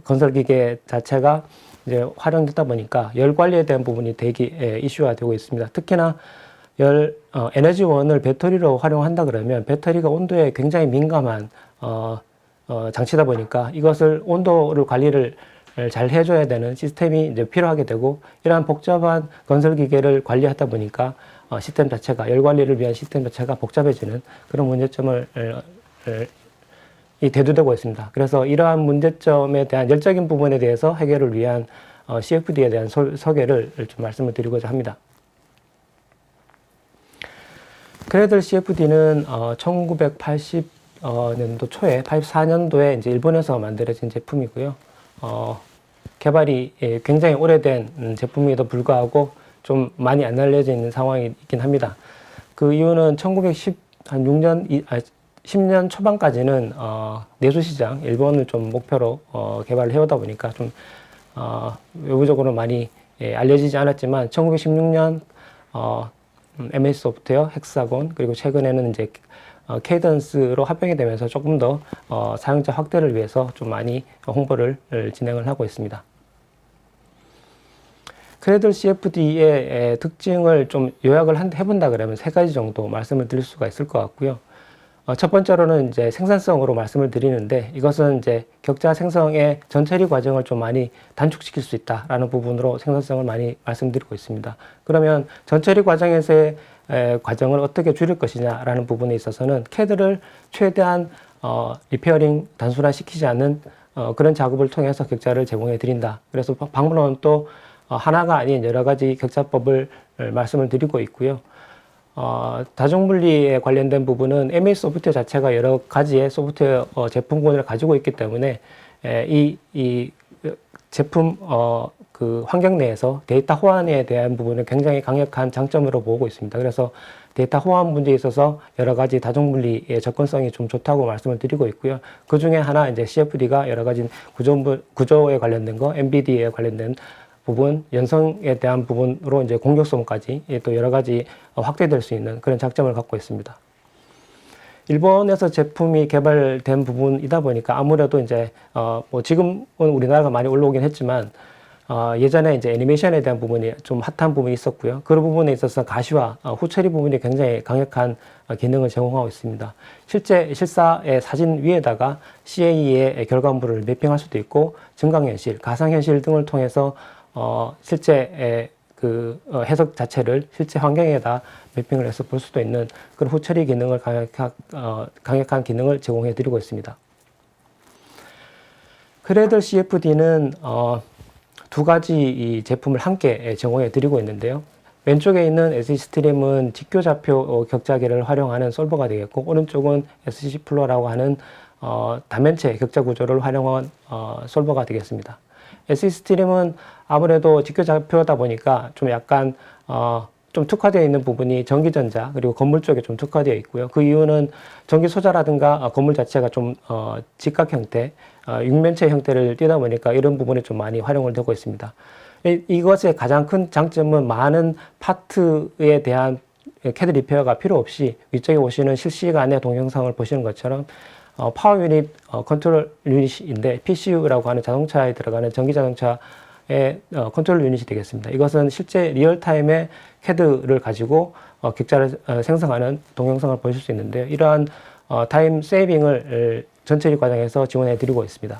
D: 건설기계 자체가 이제 활용되다 보니까 열 관리에 대한 부분이 되게 이슈가 되고 있습니다. 특히나 에너지원을 배터리로 활용한다 그러면 배터리가 온도에 굉장히 민감한 장치다 보니까 이것을 온도를 관리를 잘 해줘야 되는 시스템이 이제 필요하게 되고, 이러한 복잡한 건설기계를 관리하다 보니까 시스템 자체가, 열 관리를 위한 시스템 자체가 복잡해지는 그런 문제점을 대두되고 있습니다. 그래서 이러한 문제점에 대한 열적인 부분에 대해서 해결을 위한 CFD에 대한 소개를 좀 말씀을 드리고자 합니다. 크레들 CFD는 1980년도 초에 84년도에 이제 일본에서 만들어진 제품이고요. 개발이 굉장히 오래된 제품에도 불구하고 좀 많이 안 알려져 있는 상황이 있긴 합니다. 그 이유는 2010년 초반까지는 내수 시장 일본을 좀 목표로 개발을 해오다 보니까 좀 외부적으로 많이 알려지지 않았지만 1916년 MS 소프트웨어, 헥사곤 그리고 최근에는 이제 케이던스로 합병이 되면서 조금 더 사용자 확대를 위해서 좀 많이 홍보를 진행을 하고 있습니다. 크레들 CFD의 특징을 좀 요약을 해본다 그러면 세 가지 정도 말씀을 드릴 수가 있을 것 같고요. 첫 번째로는 이제 생산성으로 말씀을 드리는데 이것은 이제 격자 생성의 전처리 과정을 좀 많이 단축시킬 수 있다라는 부분으로 생산성을 많이 말씀드리고 있습니다. 그러면 전처리 과정에서의 과정을 어떻게 줄일 것이냐라는 부분에 있어서는 CAD를 최대한 리페어링 단순화시키지 않는 그런 작업을 통해서 격자를 제공해 드린다. 그래서 방문은 또 하나가 아닌 여러 가지 격자법을 말씀을 드리고 있고요. 다중분리에 관련된 부분은 MS 소프트웨어 자체가 여러 가지의 소프트웨어 제품군을 가지고 있기 때문에 이 제품 그 환경 내에서 데이터 호환에 대한 부분은 굉장히 강력한 장점으로 보고 있습니다. 그래서 데이터 호환 문제에 있어서 여러 가지 다중분리의 접근성이 좀 좋다고 말씀을 드리고 있고요. 그 중에 하나 이제 CFD가 여러 가지 구조에 관련된 거, MBD에 관련된 부분, 연성에 대한 부분으로 이제 공격성까지 또 여러 가지 확대될 수 있는 그런 장점을 갖고 있습니다. 일본에서 제품이 개발된 부분이다 보니까 아무래도 이제 뭐 지금은 우리나라가 많이 올라오긴 했지만 예전에 이제 애니메이션에 대한 부분이 좀 핫한 부분이 있었고요. 그런 부분에 있어서 가시화, 후처리 부분이 굉장히 강력한 기능을 제공하고 있습니다. 실제 실사의 사진 위에다가 CA의 결과물을 매핑할 수도 있고 증강현실, 가상현실 등을 통해서 실제 그 해석 자체를 실제 환경에다 매핑을 해서 볼 수도 있는 그런 후처리 기능을 강력한 기능을 제공해 드리고 있습니다. 크레들 CFD는 두 가지 이 제품을 함께 제공해 드리고 있는데요. 왼쪽에 있는 SC스트림은 직교좌표 격자계를 활용하는 솔버가 되겠고 오른쪽은 SC플로라고 하는 다면체 격자 구조를 활용한 솔버가 되겠습니다. SC스트림은 아무래도 직교좌표다 보니까 좀 약간 좀 특화되어 있는 부분이 전기전자 그리고 건물 쪽에 좀 특화되어 있고요. 그 이유는 전기 소자라든가 건물 자체가 좀 직각 형태, 육면체 형태를 띠다 보니까 이런 부분이 좀 많이 활용을 되고 있습니다. 이것의 가장 큰 장점은 많은 파트에 대한 CAD 리페어가 필요 없이 위쪽에 보시는 실시간의 동영상을 보시는 것처럼 파워 유닛 컨트롤 유닛인데 PCU라고 하는 자동차에 들어가는 전기 자동차의 컨트롤 유닛이 되겠습니다. 이것은 실제 리얼타임의 CAD를 가지고 격자를 생성하는 동영상을 보실 수 있는데요. 이러한 타임 세이빙을 전처리 과정에서 지원해 드리고 있습니다.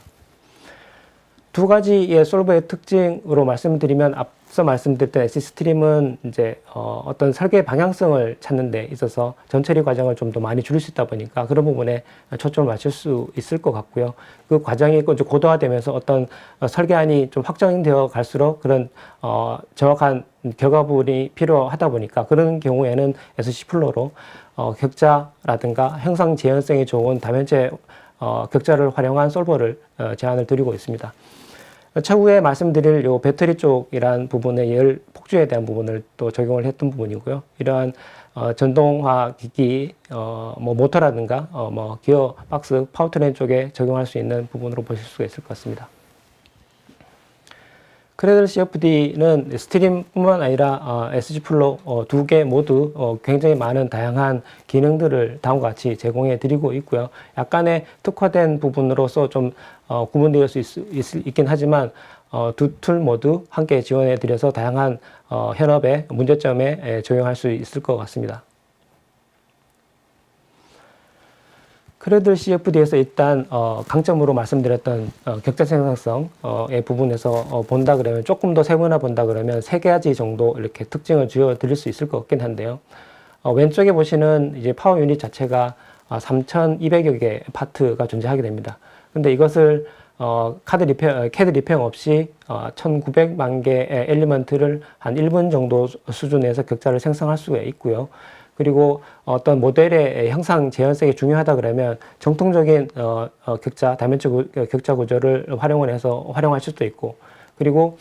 D: 두 가지의 솔버의 특징으로 말씀드리면 앞서 말씀드렸던 SC스트림은 이제 어떤 설계 방향성을 찾는 데 있어서 전처리 과정을 좀 더 많이 줄일 수 있다 보니까 그런 부분에 초점을 맞출 수 있을 것 같고요. 그 과정이 좀 고도화되면서 어떤 설계안이 좀 확정되어 갈수록 그런 정확한 결과물이 필요하다 보니까 그런 경우에는 SC플로로 격자라든가 형상 재현성이 좋은 다면체 격자를 활용한 솔버를 제안을 드리고 있습니다. 차후에 말씀드릴 요 배터리 쪽이란 부분의 열 폭주에 대한 부분을 또 적용을 했던 부분이고요. 이러한 전동화 기기, 뭐 모터라든가 뭐 기어 박스, 파워트레인 쪽에 적용할 수 있는 부분으로 보실 수가 있을 것 같습니다. 크레들 CFD는 스트림뿐만 아니라 SC플로 두 개 모두 굉장히 많은 다양한 기능들을 다음과 같이 제공해 드리고 있고요. 약간의 특화된 부분으로서 좀 구분되어 있긴 하지만 두 툴 모두 함께 지원해 드려서 다양한 현업의 문제점에 적용할 수 있을 것 같습니다. 크레들 CFD에서 일단 강점으로 말씀드렸던 격자 생산성의 부분에서 본다 그러면 조금 더 세분화 본다 그러면 세 가지 정도 이렇게 특징을 주어 드릴 수 있을 것 같긴 한데요. 왼쪽에 보시는 이제 파워 유닛 자체가 3,200여 개의 파트가 존재하게 됩니다. 근데 이것을 CAD 리페어 없이 1,900만 개의 엘리먼트를 한 1분 정도 수준에서 격자를 생성할 수가 있고요. 그리고 어떤 모델의 형상 재현성이 중요하다 그러면 정통적인 격자, 다면체 격자 구조를 활용을 해서 활용할 수도 있고, 그리고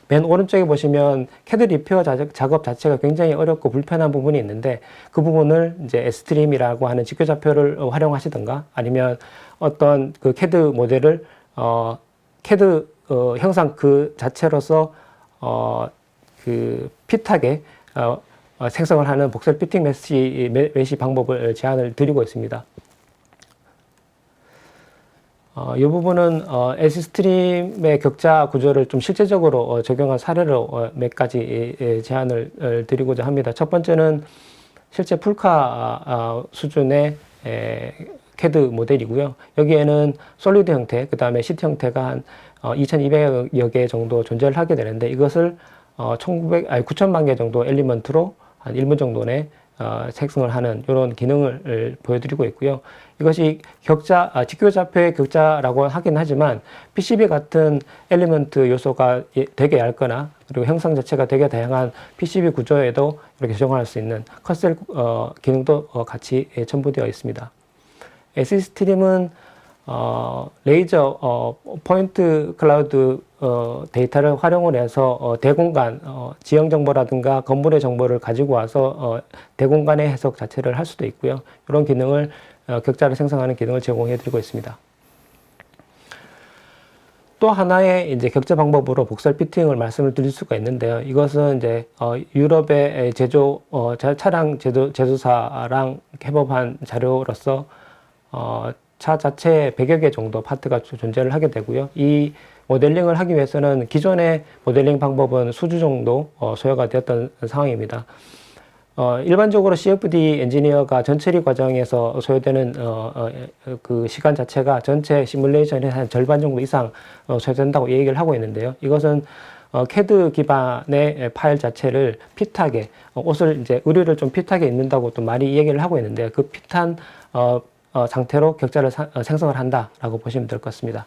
D: 맨 오른쪽에 보시면 캐드 리페어 작업 자체가 굉장히 어렵고 불편한 부분이 있는데 그 부분을 이제 S트림이라고 하는 직교 좌표를 활용하시든가 아니면 어떤 그 캐드 모델을 캐드 형상 그 자체로서 그 핏하게 생성을 하는 복셀 피팅 메시 방법을 제안을 드리고 있습니다. 이 부분은 S스트림의 격자 구조를 좀 실제적으로 적용한 사례로 몇 가지 제안을 드리고자 합니다. 첫 번째는 실제 풀카 수준의 CAD 모델이고요. 여기에는 솔리드 형태, 그 다음에 시트 형태가 한 2200여 개 정도 존재를 하게 되는데 이것을 9,000만 개 정도 엘리먼트로 한 1분 정도 내 생성을 하는 이런 기능을 보여드리고 있고요. 이것이 직교 좌표의 격자라고 하긴 하지만 PCB 같은 엘리먼트 요소가 되게 얇거나 그리고 형상 자체가 되게 다양한 PCB 구조에도 이렇게 적용할 수 있는 컷셀 기능도 같이 첨부되어 있습니다. S스트림은 레이저 포인트 클라우드 데이터를 활용을 해서 대공간 지형 정보라든가 건물의 정보를 가지고 와서 대공간의 해석 자체를 할 수도 있고요. 이런 기능을 격자를 생성하는 기능을 제공해 드리고 있습니다. 또 하나의 이제 격자 방법으로 복설 피팅을 말씀을 드릴 수가 있는데요. 이것은 이제 유럽의 차량 제조사랑 협업한 자료로서 차 자체에 100여 개 정도 파트가 존재를 하게 되고요. 이 모델링을 하기 위해서는 기존의 모델링 방법은 수주 정도 소요가 되었던 상황입니다. 일반적으로 CFD 엔지니어가 전처리 과정에서 소요되는 그 시간 자체가 전체 시뮬레이션의 한 절반 정도 이상 소요된다고 얘기를 하고 있는데요. 이것은 CAD 기반의 파일 자체를 핏하게 옷을 이제 의류를 좀 핏하게 입는다고 또 많이 얘기를 하고 있는데 그 핏한 상태로 격자를 생성을 한다라고 보시면 될 것 같습니다.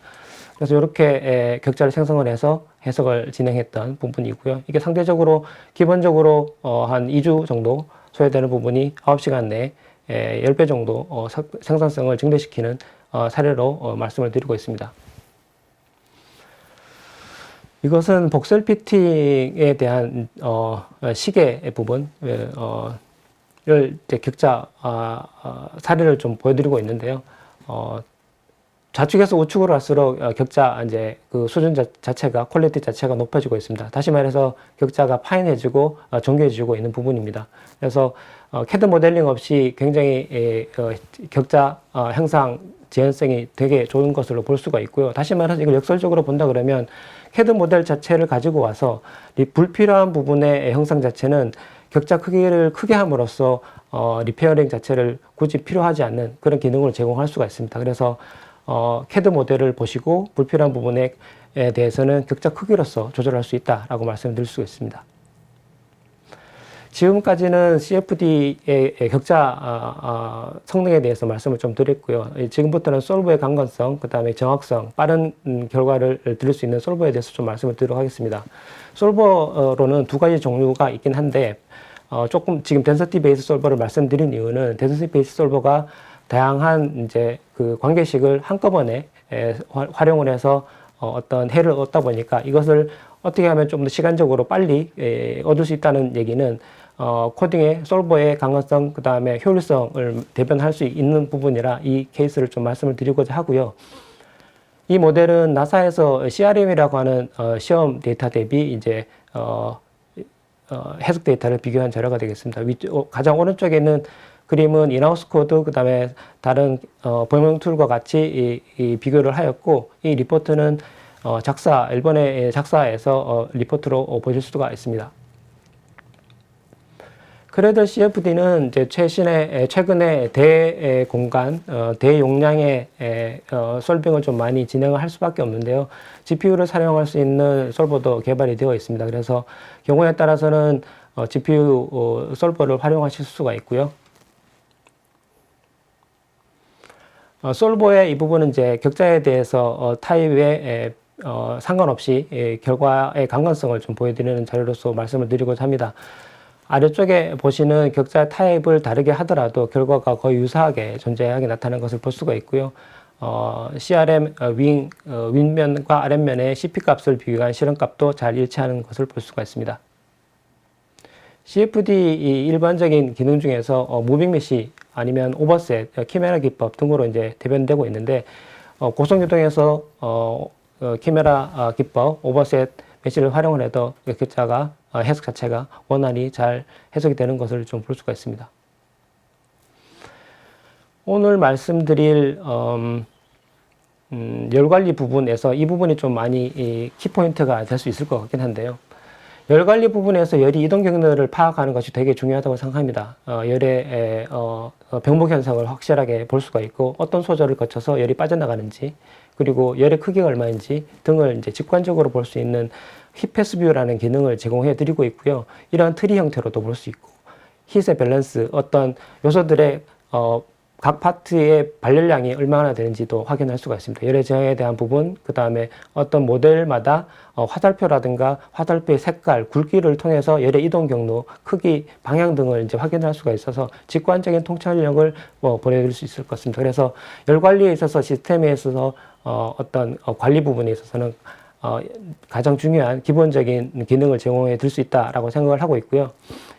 D: 그래서 이렇게 격자를 생성을 해서 해석을 진행했던 부분이고요. 이게 상대적으로 기본적으로 한 2주 정도 소요되는 부분이 9시간 내에 10배 정도 생산성을 증대시키는 사례로 말씀을 드리고 있습니다. 이것은 복셀 피팅에 대한 시계 부분 를 이제 격자 사례를 좀 보여드리고 있는데요. 좌측에서 우측으로 갈수록 격자 이제 그 수준 자체가 퀄리티 자체가 높아지고 있습니다. 다시 말해서 격자가 파인해지고 정교해지고 있는 부분입니다. 그래서 CAD 모델링 없이 굉장히 격자 형상 재현성이 되게 좋은 것으로 볼 수가 있고요. 다시 말해서 이걸 역설적으로 본다 그러면 CAD 모델 자체를 가지고 와서 불필요한 부분의 형상 자체는 격자 크기를 크게 함으로써 리페어링 자체를 굳이 필요하지 않는 그런 기능을 제공할 수가 있습니다. 그래서 CAD 모델을 보시고 불필요한 부분에 대해서는 격자 크기로서 조절할 수 있다라고 말씀드릴 수 있습니다. 지금까지는 CFD의 격자 성능에 대해서 말씀을 좀 드렸고요. 지금부터는 솔버의 강건성, 그 다음에 정확성, 빠른 결과를 드릴 수 있는 솔버에 대해서 좀 말씀을 드리도록 하겠습니다. 솔버로는 두 가지 종류가 있긴 한데 조금 지금 덴서티 베이스 솔버를 말씀드린 이유는 덴서티 베이스 솔버가 다양한 이제 그 관계식을 한꺼번에 활용을 해서 어떤 해를 얻다 보니까 이것을 어떻게 하면 좀 더 시간적으로 빨리 얻을 수 있다는 얘기는 코딩의 솔버의 강화성 그 다음에 효율성을 대변할 수 있는 부분이라 이 케이스를 좀 말씀을 드리고자 하고요. 이 모델은 나사에서 CRM이라고 하는 시험 데이터 대비 이제 해석 데이터를 비교한 자료가 되겠습니다. 가장 오른쪽에 있는 그림은 인하우스 코드, 그 다음에 다른 범용 툴과 같이 이 비교를 하였고, 이 리포트는 일본의 작사에서 리포트로 보실 수가 있습니다. 크레들 CFD는 이제 최근에 대공간, 대용량의 솔빙을 좀 많이 진행을 할 수밖에 없는데요. GPU를 사용할 수 있는 솔버도 개발이 되어 있습니다. 그래서 경우에 따라서는 GPU 솔버를 활용하실 수가 있고요. 솔버의 이 부분은 이제 격자에 대해서 타입에 상관없이 결과의 강건성을 좀 보여드리는 자료로서 말씀을 드리고자 합니다. 아래쪽에 보시는 격자 타입을 다르게 하더라도 결과가 거의 유사하게 존재하게 나타나는 것을 볼 수가 있고요. CRM 윗면과 아랫면의 CP 값을 비교한 실험값도 잘 일치하는 것을 볼 수가 있습니다. CFD 이 일반적인 기능 중에서 무빙 메시 아니면 오버셋, 키메라 기법 등으로 이제 대변되고 있는데 고속 유동에서 키메라 기법, 오버셋 메시를 활용을 해도 격자가 해석 자체가 원활히 잘 해석이 되는 것을 좀 볼 수가 있습니다. 오늘 말씀드릴 열 관리 부분에서 이 부분이 좀 많이 키포인트가 될 수 있을 것 같긴 한데요. 열 관리 부분에서 열이 이동 경로를 파악하는 것이 되게 중요하다고 생각합니다. 열의 병목 현상을 확실하게 볼 수가 있고 어떤 소절을 거쳐서 열이 빠져나가는지 그리고 열의 크기가 얼마인지 등을 이제 직관적으로 볼 수 있는 힙패스 뷰라는 기능을 제공해 드리고 있고요. 이러한 트리 형태로도 볼 수 있고 힛의 밸런스 어떤 요소들의 각 파트의 발열량이 얼마나 되는지도 확인할 수가 있습니다. 열의 저항에 대한 부분, 그 다음에 어떤 모델마다 화살표라든가 화살표의 색깔, 굵기를 통해서 열의 이동 경로, 크기, 방향 등을 이제 확인할 수가 있어서 직관적인 통찰력을 보내드릴 수 있을 것 같습니다. 그래서 열 관리에 있어서 시스템에 있어서 어떤 관리 부분에 있어서는 가장 중요한 기본적인 기능을 제공해 드릴 수 있다라고 생각을 하고 있고요.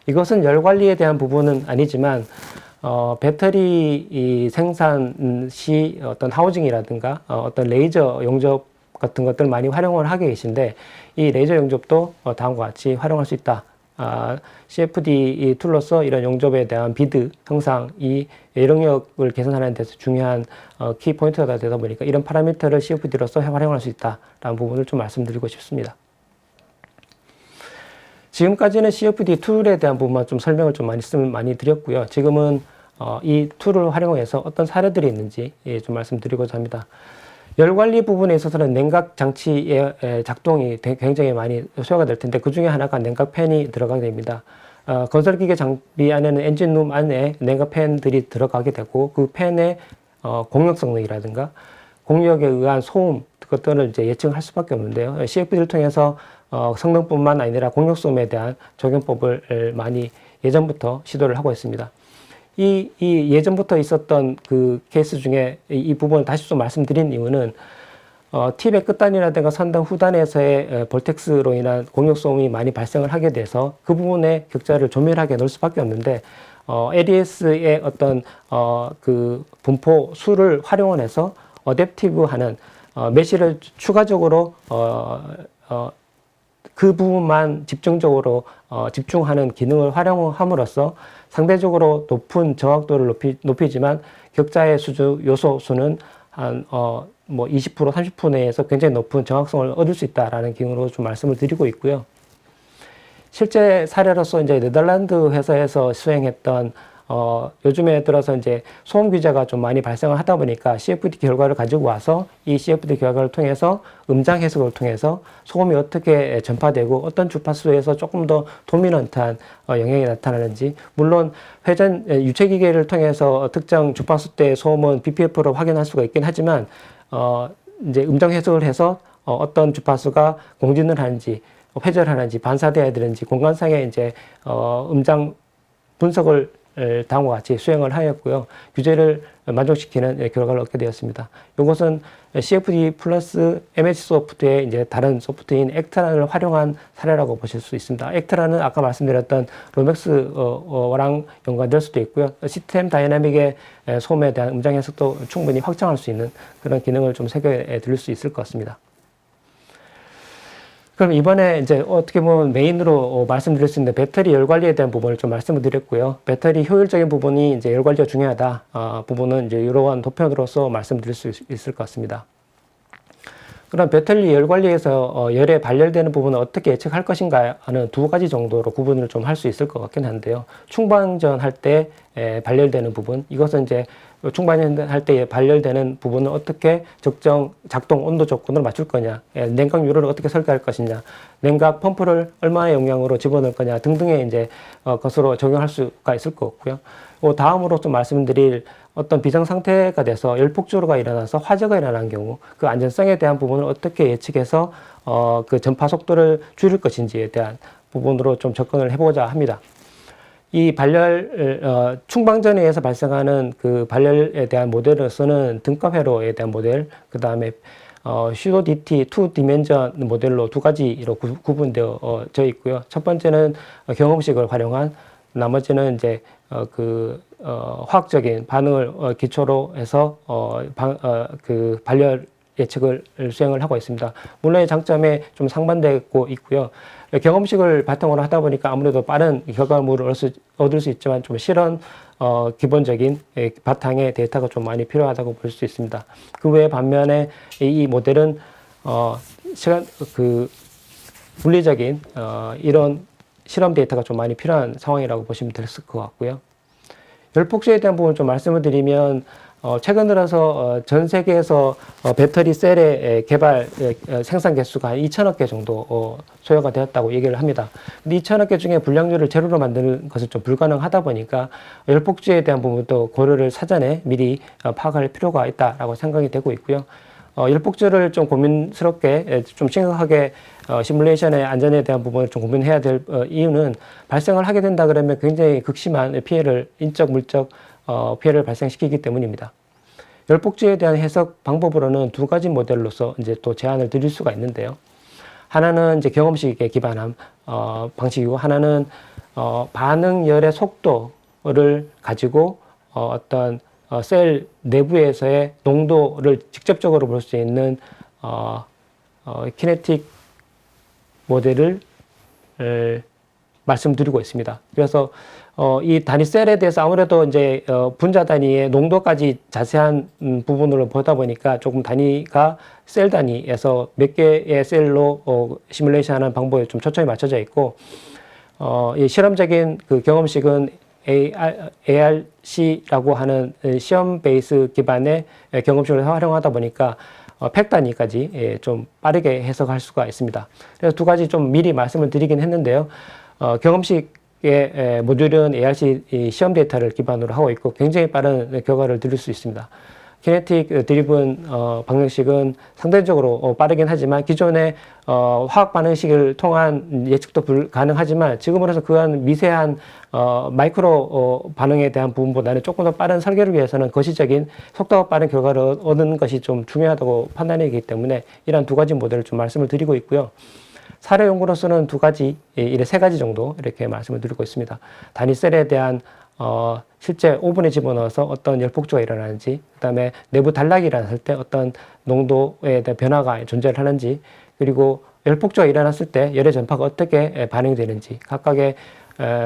D: 이것은 열 관리에 대한 부분은 아니지만 배터리 생산 시 어떤 하우징이라든가 어떤 레이저 용접 같은 것들 많이 활용을 하게 계신데 이 레이저 용접도 다음과 같이 활용할 수 있다. CFD 툴로서 이런 용접에 대한 비드 형상, 이 예능력을 개선하는 데서 중요한 키 포인트가 되다 보니까 이런 파라미터를 CFD로서 활용할 수 있다라는 부분을 좀 말씀드리고 싶습니다. 지금까지는 CFD 툴에 대한 부분만 좀 설명을 좀 많이 드렸고요. 지금은 이 툴을 활용해서 어떤 사례들이 있는지 좀 말씀드리고자 합니다. 열 관리 부분에 있어서는 냉각 장치의 작동이 굉장히 많이 소요가 될 텐데 그 중에 하나가 냉각 팬이 들어가게 됩니다. 건설기계 장비 안에는 엔진룸 안에 냉각 팬들이 들어가게 되고 그 팬의 공력 성능이라든가 공력에 의한 소음 그것들을 이제 예측할 수밖에 없는데요. CFD를 통해서 성능뿐만 아니라 공력 소음에 대한 적용법을 많이 예전부터 시도를 하고 있습니다. 이 예전부터 있었던 그 케이스 중에 이 부분을 다시 좀 말씀드린 이유는 팁의 끝단이라든가 선단 후단에서의 볼텍스로 인한 공력 소음이 많이 발생을 하게 돼서 그 부분에 격자를 조밀하게 넣을 수밖에 없는데 LES의 어떤 그 분포 수를 활용을 해서 어댑티브하는 메시를 추가적으로 그 부분만 집중적으로 집중하는 기능을 활용함으로써 상대적으로 높은 정확도를 높이지만 격자의 요소 수는 한 20% 30% 내에서 굉장히 높은 정확성을 얻을 수 있다라는 기능으로 좀 말씀을 드리고 있고요. 실제 사례로서 이제 네덜란드 회사에서 수행했던 요즘에 들어서 이제 소음 규제가 좀 많이 발생을 하다 보니까 CFD 결과를 가지고 와서 이 CFD 결과를 통해서 음장 해석을 통해서 소음이 어떻게 전파되고 어떤 주파수에서 조금 더 도미넌트한 영향이 나타나는지 물론 회전 유체기계를 통해서 특정 주파수 대 소음은 BPF로 확인할 수가 있긴 하지만 이제 음장 해석을 해서 어떤 주파수가 공진을 하는지 회전을 하는지 반사되어야 되는지 공간상의 이제 음장 분석을 다음과 같이 수행을 하였고요. 규제를 만족시키는 결과를 얻게 되었습니다. 이것은 CFD 플러스 MH 소프트의 이제 다른 소프트인 액트란을 활용한 사례라고 보실 수 있습니다. 액트란은 아까 말씀드렸던 로맥스랑 연관될 수도 있고요. 시스템 다이나믹의 소음에 대한 음장 해석도 충분히 확장할 수 있는 그런 기능을 좀 새겨 드릴 수 있을 것 같습니다. 그럼 이번에 이제 어떻게 보면 메인으로 말씀드릴 수 있는 배터리 열 관리에 대한 부분을 좀 말씀을 드렸고요. 배터리 효율적인 부분이 이제 열 관리가 중요하다. 부분은 이제 이러한 도편으로서 말씀드릴 수 있을 것 같습니다. 그럼 배터리 열 관리에서 열에 발열되는 부분을 어떻게 예측할 것인가 하는 두 가지 정도로 구분을 좀 할 수 있을 것 같긴 한데요. 충방전 할 때 발열되는 부분, 이것은 이제 충방전 할 때 발열되는 부분을 어떻게 적정 작동 온도 조건을 맞출 거냐, 냉각 유로를 어떻게 설계할 것이냐, 냉각 펌프를 얼마의 용량으로 집어넣을 거냐 등등의 이제 것으로 적용할 수가 있을 것 같고요. 다음으로 좀 말씀드릴 어떤 비상 상태가 돼서 열폭주로가 일어나서 화재가 일어난 경우 그 안전성에 대한 부분을 어떻게 예측해서 그 전파 속도를 줄일 것인지에 대한 부분으로 좀 접근을 해보고자 합니다. 이 발열 충방전에 의해서 발생하는 그 발열에 대한 모델로서는 등가 회로에 대한 모델, 그 다음에 슈도 DT 2 디멘전 모델로 두 가지로 구분되어 있고요. 첫 번째는 경험식을 활용한, 나머지는 이제 화학적인 반응을 기초로 해서 그 발열 예측을 수행을 하고 있습니다. 물론 장점에 좀 상반되고 있고요. 경험식을 바탕으로 하다 보니까 아무래도 빠른 결과물을 얻을 수 있지만 좀 실험 기본적인 바탕의 데이터가 좀 많이 필요하다고 볼 수 있습니다. 그 외에 반면에 이 모델은 물리적인 이런 실험 데이터가 좀 많이 필요한 상황이라고 보시면 될 것 같고요. 열폭주에 대한 부분 좀 말씀을 드리면 최근 들어서 전 세계에서 배터리 셀의 개발 생산 개수가 한 2천억 개 정도 소요가 되었다고 얘기를 합니다. 근데 2천억 개 중에 불량률을 제로로 만드는 것은 좀 불가능하다 보니까 열폭주에 대한 부분도 고려를 사전에 미리 파악할 필요가 있다라고 생각이 되고 있고요. 열폭주를 좀 고민스럽게 좀 심각하게 시뮬레이션의 안전에 대한 부분을 좀 고민해야 될 이유는, 발생을 하게 된다 그러면 굉장히 극심한 피해를, 인적, 물적 피해를 발생시키기 때문입니다. 열폭주에 대한 해석 방법으로는 두 가지 모델로서 이제 또 제안을 드릴 수가 있는데요. 하나는 이제 경험식에 기반한 방식이고, 하나는 반응열의 속도를 가지고 어떤 셀 내부에서의 농도를 직접적으로 볼 수 있는 키네틱 모델을 말씀드리고 있습니다. 그래서 이 단위 셀에 대해서 아무래도 이제 분자 단위의 농도까지 자세한 부분으로 보다 보니까 조금 단위가 셀 단위에서 몇 개의 셀로 시뮬레이션하는 방법에 좀 초점이 맞춰져 있고, 이 실험적인 그 경험식은 ARC라고 하는 시험 베이스 기반의 경험식을 활용하다 보니까 팩 단위까지 좀 빠르게 해석할 수가 있습니다. 그래서 두 가지 좀 미리 말씀을 드리긴 했는데요. 경험식의 모듈은 ARC 시험 데이터를 기반으로 하고 있고 굉장히 빠른 결과를 드릴 수 있습니다. 키네틱 드리븐 방정식은 상대적으로 빠르긴 하지만 기존의 화학 반응식을 통한 예측도 불가능하지만 지금으로서 그한 미세한 마이크로 반응에 대한 부분보다는 조금 더 빠른 설계를 위해서는 거시적인 속도가 빠른 결과를 얻는 것이 좀 중요하다고 판단이기 때문에 이러한 두 가지 모델을 좀 말씀을 드리고 있고요. 사례 연구로서는 두 가지, 세 가지 정도 이렇게 말씀을 드리고 있습니다. 단위 셀에 대한 실제 오븐에 집어넣어서 어떤 열폭주가 일어나는지, 그 다음에 내부 단락이 일어났을 때 어떤 농도에 대한 변화가 존재를 하는지, 그리고 열폭주가 일어났을 때 열의 전파가 어떻게 반응이 되는지, 각각의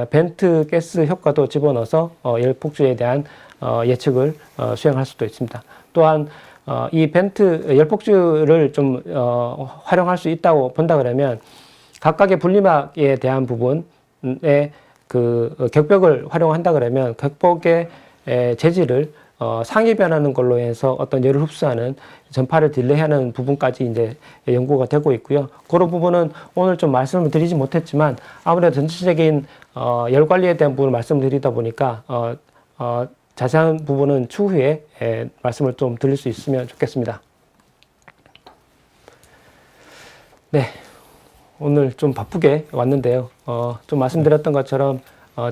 D: 벤트 가스 효과도 집어넣어서 열폭주에 대한 예측을 수행할 수도 있습니다. 또한 이 벤트 열폭주를 좀 활용할 수 있다고 본다 그러면 각각의 분리막에 대한 부분에 그 격벽을 활용한다 그러면 격벽의 재질을 상위 변하는 걸로 해서 어떤 열을 흡수하는 전파를 딜레이하는 부분까지 이제 연구가 되고 있고요. 그런 부분은 오늘 좀 말씀을 드리지 못했지만 아무래도 전체적인 열 관리에 대한 부분을 말씀드리다 보니까 자세한 부분은 추후에 말씀을 좀 드릴 수 있으면 좋겠습니다. 네. 오늘 좀 바쁘게 왔는데요. 좀 말씀드렸던 것처럼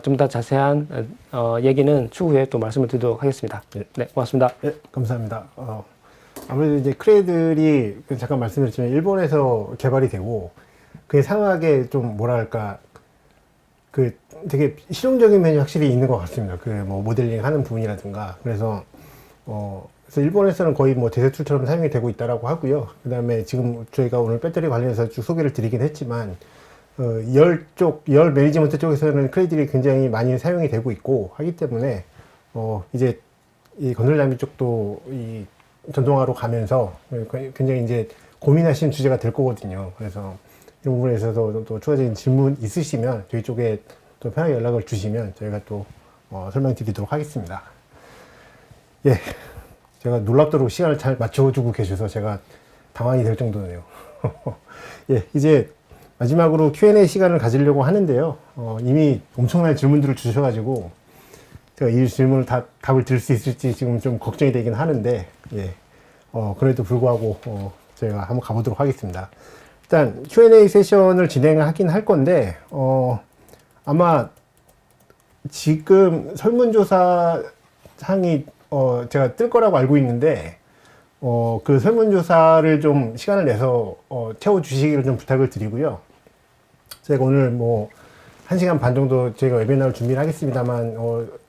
D: 좀 더 자세한 얘기는 추후에 또 말씀을 드리도록 하겠습니다. 네, 고맙습니다.
A: 네, 감사합니다. 아무래도 이제 크레들이 잠깐 말씀드렸지만 일본에서 개발이 되고 그게 상하게 좀 뭐랄까 그 되게 실용적인 면이 확실히 있는 것 같습니다. 그 뭐 모델링 하는 부분이라든가 그래서 그래서 일본에서는 거의 뭐 대세툴처럼 사용이 되고 있다라고 하고요. 그 다음에 지금 저희가 오늘 배터리 관련해서 쭉 소개를 드리긴 했지만 열 매니지먼트 쪽에서는 크레들이 굉장히 많이 사용이 되고 있고 하기 때문에 이제 이 건설장비 쪽도 이 전동화로 가면서 굉장히 이제 고민하시는 주제가 될 거거든요. 그래서 이 부분에 있어서 또 추가적인 질문 있으시면 저희 쪽에 또 편하게 연락을 주시면 저희가 또 설명드리도록 하겠습니다. 예, 제가 놀랍도록 시간을 잘 맞춰주고 계셔서 제가 당황이 될 정도네요. 예, 이제 마지막으로 Q&A 시간을 가지려고 하는데요. 이미 엄청난 질문들을 주셔가지고 제가 이 질문을 다 답을 드릴 수 있을지 지금 좀 걱정이 되긴 하는데, 예, 그래도 불구하고 저희가 한번 가보도록 하겠습니다. 일단 Q&A 세션을 진행을 하긴 할 건데 아마 지금 설문조사 상이 제가 뜰 거라고 알고 있는데 그 설문조사를 좀 시간을 내서 채워주시기를 좀 부탁을 드리고요. 제가 오늘 뭐 1시간 반 정도 저희가 웨비나를 준비를 하겠습니다만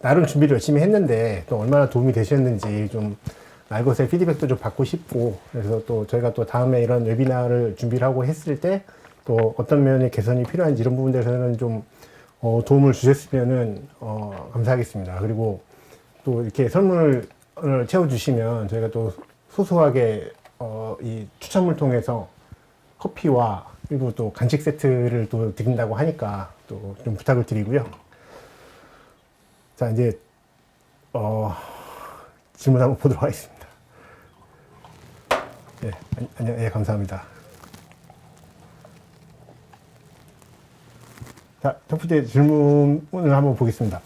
A: 나름 준비를 열심히 했는데 또 얼마나 도움이 되셨는지 좀 날것의 피드백도 좀 받고 싶고, 그래서 또 저희가 또 다음에 이런 웨비나를 준비를 하고 했을 때 또 어떤 면의 개선이 필요한지 이런 부분들에서는 좀 도움을 주셨으면은 감사하겠습니다. 그리고 또 이렇게 설문을 채워주시면 저희가 또 소소하게 이 추첨을 통해서 커피와 그리고 또 간식 세트를 또 드린다고 하니까 또 좀 부탁을 드리고요. 자, 이제 질문 한번 보도록 하겠습니다. 네, 감사합니다. 자, 첫 번째 질문을 한번 보겠습니다.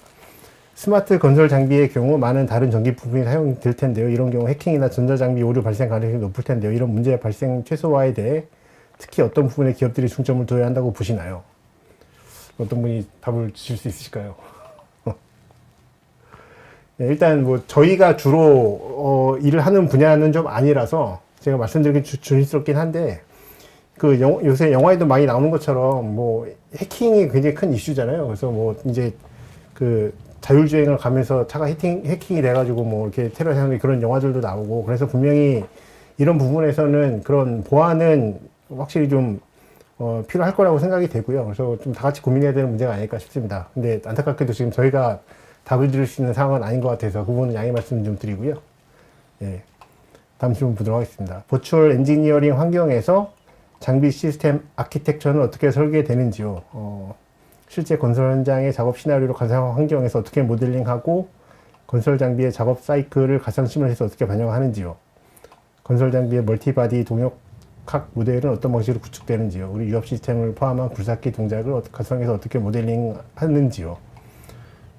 A: 스마트 건설 장비의 경우 많은 다른 전기 부품이 사용될 텐데요. 이런 경우 해킹이나 전자장비 오류 발생 가능성이 높을 텐데요. 이런 문제의 발생 최소화에 대해 특히 어떤 부분에 기업들이 중점을 둬야 한다고 보시나요? 어떤 분이 답을 주실 수 있으실까요? 네, 일단 뭐 저희가 주로 일을 하는 분야는 좀 아니라서 제가 말씀드리기 조심스럽긴 한데, 요새 영화에도 많이 나오는 것처럼 뭐 해킹이 굉장히 큰 이슈잖아요. 그래서 뭐 이제 자율주행을 가면서 차가 해킹이 돼가지고 뭐 이렇게 테러 행위 그런 영화들도 나오고, 그래서 분명히 이런 부분에서는 그런 보안은 확실히 좀 필요할 거라고 생각이 되고요. 그래서 좀 다 같이 고민해야 되는 문제가 아닐까 싶습니다. 근데 안타깝게도 지금 저희가 답을 드릴 수 있는 상황은 아닌 것 같아서 그 부분은 양해 말씀 좀 드리고요. 예. 다음 질문 보도록 하겠습니다. 버추얼 엔지니어링 환경에서 장비 시스템 아키텍처는 어떻게 설계되는지요? 실제 건설 현장의 작업 시나리오를 가상 환경에서 어떻게 모델링하고 건설 장비의 작업 사이클을 가상 시뮬레이션에서 어떻게 반영하는지요? 건설 장비의 멀티바디 동역학 모델은 어떤 방식으로 구축되는지요? 우리 유압 시스템을 포함한 굴삭기 동작을 가상에서 어떻게 모델링하는지요?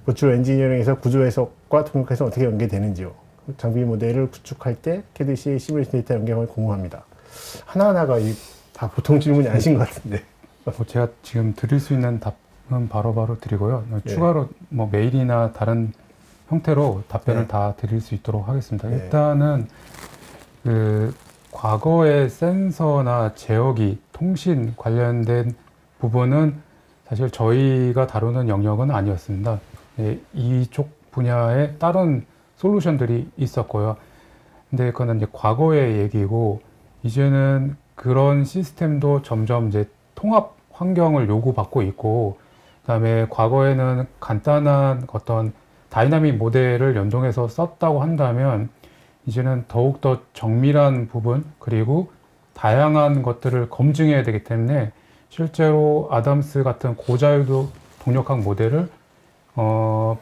A: 버추얼 엔지니어링에서 구조 해석과 동역 해석은 어떻게 연계되는지요? 장비 모델을 구축할 때 CAD-CA 시뮬레이션 데이터 연결을 공유합니다. 하나하나가 다 보통 질문이 아니신 것 같은데.
B: 제가 지금 드릴 수 있는 답은 바로바로 드리고요.
A: 예.
B: 추가로 뭐 메일이나 다른 형태로 답변을
A: 네.
B: 다 드릴 수 있도록 하겠습니다.
A: 네.
B: 일단은 과거의 센서나 제어기, 통신 관련된 부분은 사실 저희가 다루는 영역은 아니었습니다. 이쪽 분야에 다른 솔루션들이 있었고요. 근데 그거는 이제 과거의 얘기고, 이제는 그런 시스템도 점점 이제 통합 환경을 요구받고 있고, 그다음에 과거에는 간단한 어떤 다이나믹 모델을 연동해서 썼다고 한다면 이제는 더욱더 정밀한 부분 그리고 다양한 것들을 검증해야 되기 때문에 실제로 아담스 같은 고자유도 동력학 모델을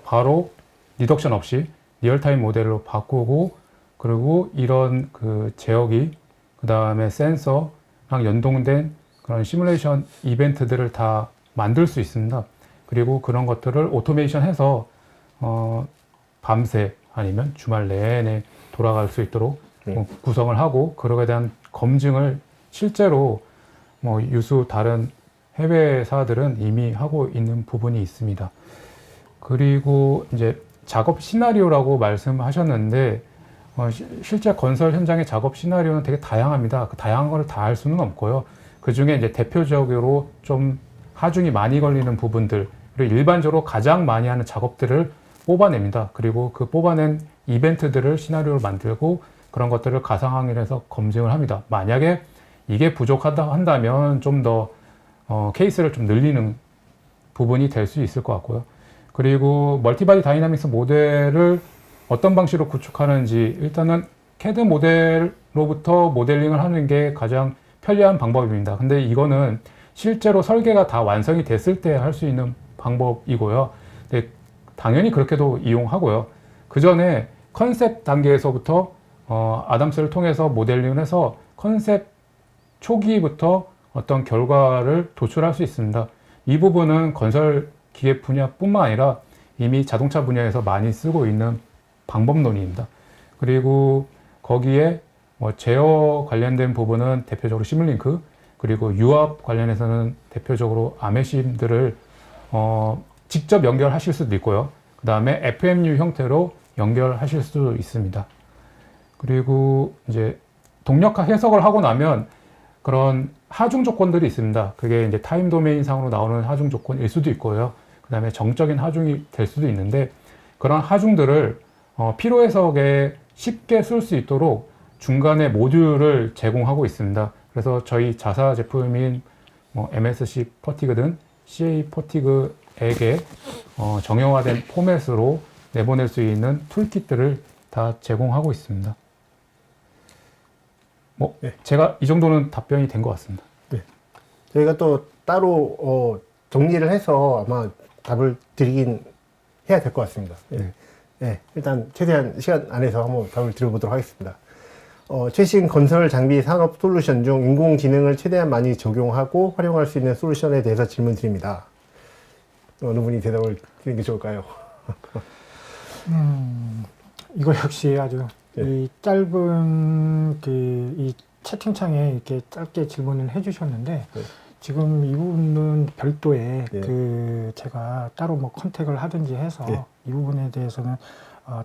B: 바로 리덕션 없이 리얼타임 모델로 바꾸고, 그리고 이런 제어기 그 다음에 센서랑 연동된 그런 시뮬레이션 이벤트들을 다 만들 수 있습니다. 그리고 그런 것들을 오토메이션 해서 밤새 아니면 주말 내내 돌아갈 수 있도록 구성을 하고, 그거에 대한 검증을 실제로 뭐 유수 다른 해외 회사들은 이미 하고 있는 부분이 있습니다. 그리고 이제 작업 시나리오라고 말씀하셨는데, 실제 건설 현장의 작업 시나리오는 되게 다양합니다. 그 다양한 걸 다 할 수는 없고요. 그 중에 이제 대표적으로 좀 하중이 많이 걸리는 부분들, 그리고 일반적으로 가장 많이 하는 작업들을 뽑아냅니다. 그리고 그 뽑아낸 이벤트들을 시나리오를 만들고 그런 것들을 가상황일해서 검증을 합니다. 만약에 이게 부족하다 한다면 좀 더 케이스를 좀 늘리는 부분이 될 수 있을 것 같고요. 그리고 멀티바디 다이나믹스 모델을 어떤 방식으로 구축하는지, 일단은 CAD 모델로부터 모델링을 하는 게 가장 편리한 방법입니다. 근데 이거는 실제로 설계가 다 완성이 됐을 때 할 수 있는 방법이고요. 근데 당연히 그렇게도 이용하고요. 그 전에 컨셉 단계에서부터 아담스를 통해서 모델링을 해서 컨셉 초기부터 어떤 결과를 도출할 수 있습니다. 이 부분은 건설 기계 분야뿐만 아니라 이미 자동차 분야에서 많이 쓰고 있는 방법론입니다. 그리고 거기에 뭐 제어 관련된 부분은 대표적으로 시뮬링크, 그리고 유압 관련해서는 대표적으로 아메심들을 직접 연결하실 수도 있고요. 그 다음에 FMU 형태로 연결하실 수도 있습니다. 그리고 이제 동력화 해석을 하고 나면 그런 하중 조건들이 있습니다. 그게 이제 타임 도메인 상으로 나오는 하중 조건일 수도 있고요. 그 다음에 정적인 하중이 될 수도 있는데 그런 하중들을 필요 해석에 쉽게 쓸 수 있도록 중간에 모듈을 제공하고 있습니다. 그래서 저희 자사 제품인 MSC 퍼티그든 CA 퍼티그에게 정형화된 포맷으로 내보낼 수 있는 툴kit들을 다 제공하고 있습니다.
A: 네.
B: 제가 이 정도는 답변이 된 것 같습니다.
A: 저희가 또 따로 정리를 해서 아마 답을 드리긴 해야 될 것 같습니다.
B: 네.
A: 네, 일단 최대한 시간 안에서 한번 답을 드려보도록 하겠습니다. 최신 건설 장비 산업 솔루션 중 인공지능을 최대한 많이 적용하고 활용할 수 있는 솔루션에 대해서 질문 드립니다. 어느 분이 대답을 드리는 게 좋을까요?
C: 이거 역시 아주 이 짧은 이 채팅창에 이렇게 짧게 질문을 해주셨는데 지금 이 부분은 별도의 제가 따로 뭐 컨택을 하든지 해서 이 부분에 대해서는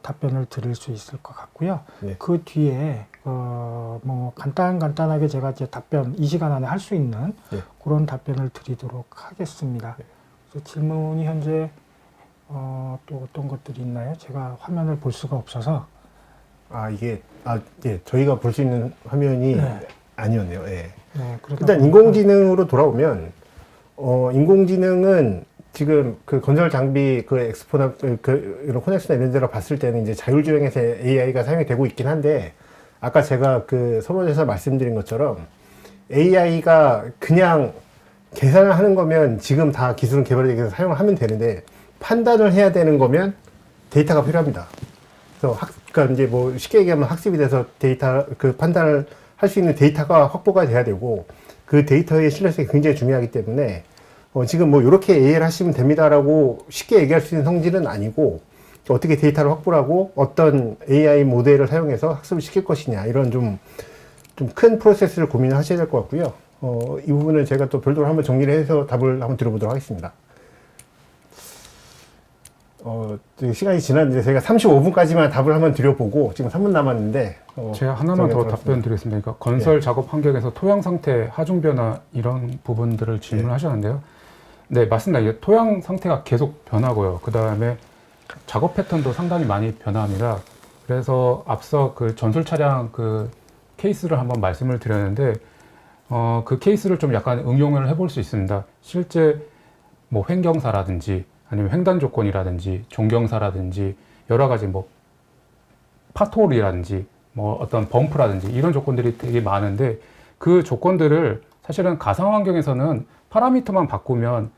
C: 답변을 드릴 수 있을 것 같고요. 그 뒤에 뭐 간단하게 제가 이제 답변 이 시간 안에 할 수 있는 그런 답변을 드리도록 하겠습니다. 그래서 질문이 현재 또 어떤 것들이 있나요? 제가 화면을 볼 수가 없어서.
A: 저희가 볼 수 있는 화면이 아니었네요.
C: 그러다
A: 일단
C: 보니까
A: 인공지능으로 돌아오면, 인공지능은 지금 그 건설 장비, 그 엑스포나, 이런 코넥스나 이런 데로 봤을 때는 이제 자율주행에서 AI가 사용이 되고 있긴 한데, 아까 제가 그 서론에서 말씀드린 것처럼 AI가 그냥 계산을 하는 거면 지금 다 기술은 개발이 돼서 사용을 하면 되는데, 판단을 해야 되는 거면 데이터가 필요합니다. 그래서 그러니까 이제 뭐 쉽게 얘기하면 학습이 돼서 데이터, 그 판단을 할 수 있는 데이터가 확보가 돼야 되고, 그 데이터의 신뢰성이 굉장히 중요하기 때문에, 지금 뭐 이렇게 AI를 하시면 됩니다라고 쉽게 얘기할 수 있는 성질은 아니고, 어떻게 데이터를 확보를 하고 어떤 AI 모델을 사용해서 학습을 시킬 것이냐, 이런 좀 큰 프로세스를 고민을 하셔야 될 것 같고요. 이 부분은 제가 또 별도로 한번 정리를 해서 답을 한번 드려보도록 하겠습니다. 시간이 지났는데 저희가 35분까지만 답을 한번 드려보고 지금 3분 남았는데
B: 제가 하나만 더 답변 드리겠습니다. 그러니까 건설 작업 환경에서 토양 상태, 하중 변화 이런 부분들을 질문하셨는데요. 네, 맞습니다. 이게 토양 상태가 계속 변하고요. 그 다음에 작업 패턴도 상당히 많이 변화합니다. 그래서 앞서 그 전술 차량 그 케이스를 한번 말씀을 드렸는데 그 케이스를 좀 약간 응용을 해볼 수 있습니다. 실제 뭐 횡경사라든지 아니면 횡단 조건이라든지 종경사라든지 여러 가지 뭐 파톨이라든지 뭐 어떤 범프라든지 이런 조건들이 되게 많은데 그 조건들을 사실은 가상 환경에서는 파라미터만 바꾸면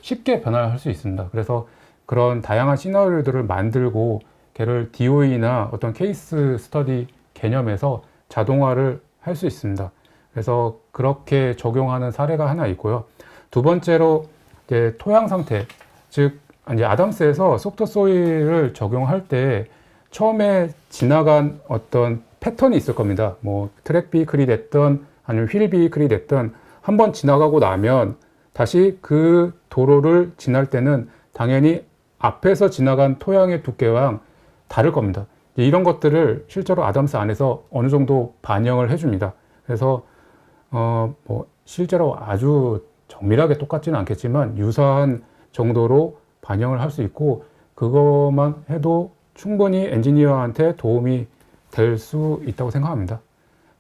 B: 쉽게 변화할 수 있습니다. 그래서 그런 다양한 시나리오들을 만들고 걔를 DOE나 어떤 케이스 스터디 개념에서 자동화를 할 수 있습니다. 그래서 그렇게 적용하는 사례가 하나 있고요. 두 번째로 이제 토양 상태, 즉 이제 아담스에서 소프트 소일을 적용할 때 처음에 지나간 어떤 패턴이 있을 겁니다. 뭐 트랙 비클이 됐던 아니면 휠 비클이 됐던 한번 지나가고 나면 다시 그 도로를 지날 때는 당연히 앞에서 지나간 토양의 두께와 다를 겁니다. 이런 것들을 실제로 아담스 안에서 어느 정도 반영을 해줍니다. 그래서 뭐 실제로 아주 정밀하게 똑같지는 않겠지만 유사한 정도로 반영을 할 수 있고 그것만 해도 충분히 엔지니어한테 도움이 될 수 있다고 생각합니다.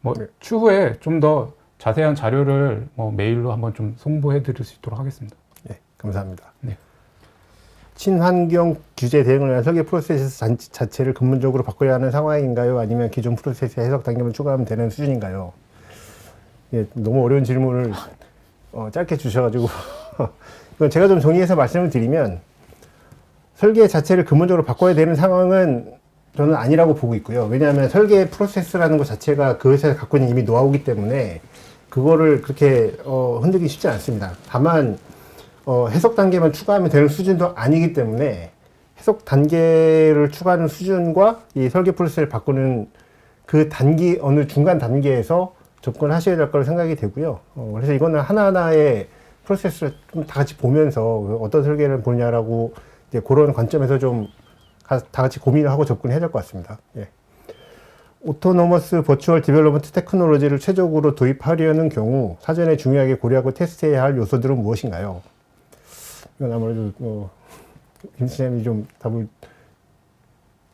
B: 뭐 추후에 좀 더 자세한 자료를 뭐 메일로 한번 좀 송부해 드릴 수 있도록 하겠습니다.
A: 네, 감사합니다.
B: 네.
A: 친환경 규제 대응을 위한 설계 프로세스 자체를 근본적으로 바꿔야 하는 상황인가요? 아니면 기존 프로세스의 해석 단계만 추가하면 되는 수준인가요? 예, 너무 어려운 질문을 짧게 주셔가지고 이건 제가 좀 정리해서 말씀을 드리면 설계 자체를 근본적으로 바꿔야 되는 상황은 저는 아니라고 보고 있고요. 왜냐하면 설계 프로세스라는 것 자체가 그 회사에서 갖고 있는 이미 노하우기 때문에 그거를 그렇게 흔들기 쉽지 않습니다. 다만 해석 단계만 추가하면 되는 수준도 아니기 때문에 해석 단계를 추가하는 수준과 이 설계 프로세스를 바꾸는 그 어느 중간 단계에서 접근하셔야 될 거라고 생각이 되고요. 그래서 이거는 하나하나의 프로세스를 좀 다 같이 보면서 어떤 설계를 보냐라고 이제 그런 관점에서 좀 다 같이 고민을 하고 접근해야 될 것 같습니다. 예. 오토노머스 버추얼 디벨롭먼트 테크놀로지를 최적으로 도입하려는 경우 사전에 중요하게 고려하고 테스트해야 할 요소들은 무엇인가요? 이건 아무래도 김 선생님이 좀 답을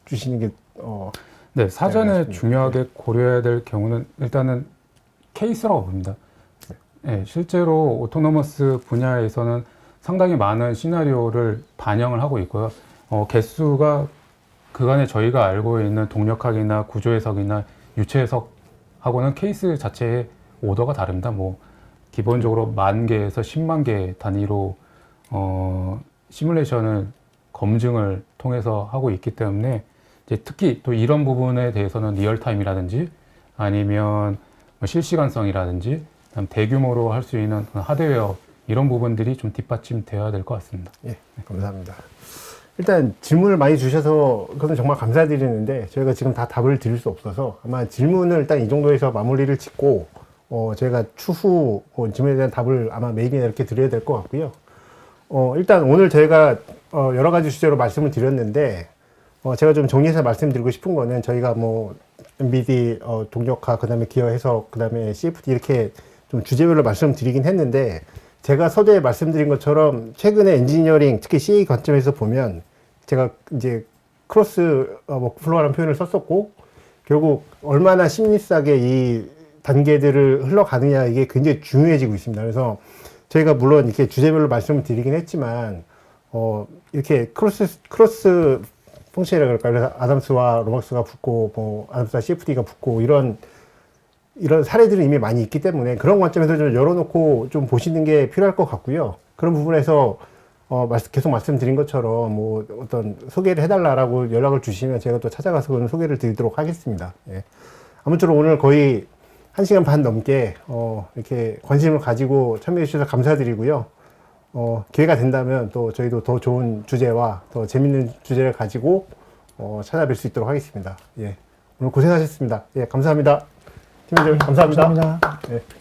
A: 주시는 게
B: 네, 사전에
A: 알겠습니다.
B: 중요하게 고려해야 될 경우는 일단은 케이스라고 봅니다. 네, 실제로 오토노머스 분야에서는 상당히 많은 시나리오를 반영을 하고 있고요. 개수가 그간에 저희가 알고 있는 동력학이나 구조해석이나 유체해석하고는 케이스 자체의 오더가 다릅니다. 뭐 기본적으로 10,000개에서 10만 개 단위로 시뮬레이션을 검증을 통해서 하고 있기 때문에 이제 특히 또 이런 부분에 대해서는 리얼타임이라든지 아니면 실시간성이라든지 대규모로 할 수 있는 하드웨어 이런 부분들이 좀 뒷받침되어야 될 것 같습니다.
A: 예, 감사합니다. 일단 질문을 많이 주셔서 그건 정말 감사드리는데 저희가 지금 다 답을 드릴 수 없어서 아마 질문을 일단 이 정도에서 마무리를 짓고 저희가 추후 질문에 대한 답을 아마 메일이나 이렇게 드려야 될 것 같고요. 일단 오늘 저희가 여러 가지 주제로 말씀을 드렸는데 제가 좀 정리해서 말씀드리고 싶은 거는 저희가 뭐 MBD 동력화 그다음에 기어 해석 그다음에 CFD 이렇게 좀 주제별로 말씀드리긴 했는데 제가 서두에 말씀드린 것처럼 최근에 엔지니어링 특히 CA 관점에서 보면 제가 이제 크로스 워크플로우라는 표현을 썼었고 결국 얼마나 심리싸게 이 단계들을 흘러가느냐 이게 굉장히 중요해지고 있습니다. 그래서 저희가 물론 이렇게 주제별로 말씀을 드리긴 했지만 이렇게 크로스 펑션이라 그럴까요? 그래서 아담스와 로벅스가 붙고 뭐 아담스와 CFD가 붙고 이런 사례들이 이미 많이 있기 때문에 그런 관점에서 좀 열어놓고 좀 보시는 게 필요할 것 같고요. 그런 부분에서 계속 말씀드린 것처럼 뭐 어떤 소개를 해달라고 연락을 주시면 제가 또 찾아가서 그런 소개를 드리도록 하겠습니다. 예. 아무쪼록 오늘 거의 1시간 반 넘게 이렇게 관심을 가지고 참여해 주셔서 감사드리고요. 기회가 된다면 또 저희도 더 좋은 주제와 더 재밌는 주제를 가지고 찾아뵐 수 있도록 하겠습니다. 예. 오늘 고생하셨습니다. 예, 감사합니다. 팀장님 감사합니다.
C: 감사합니다.
A: 예.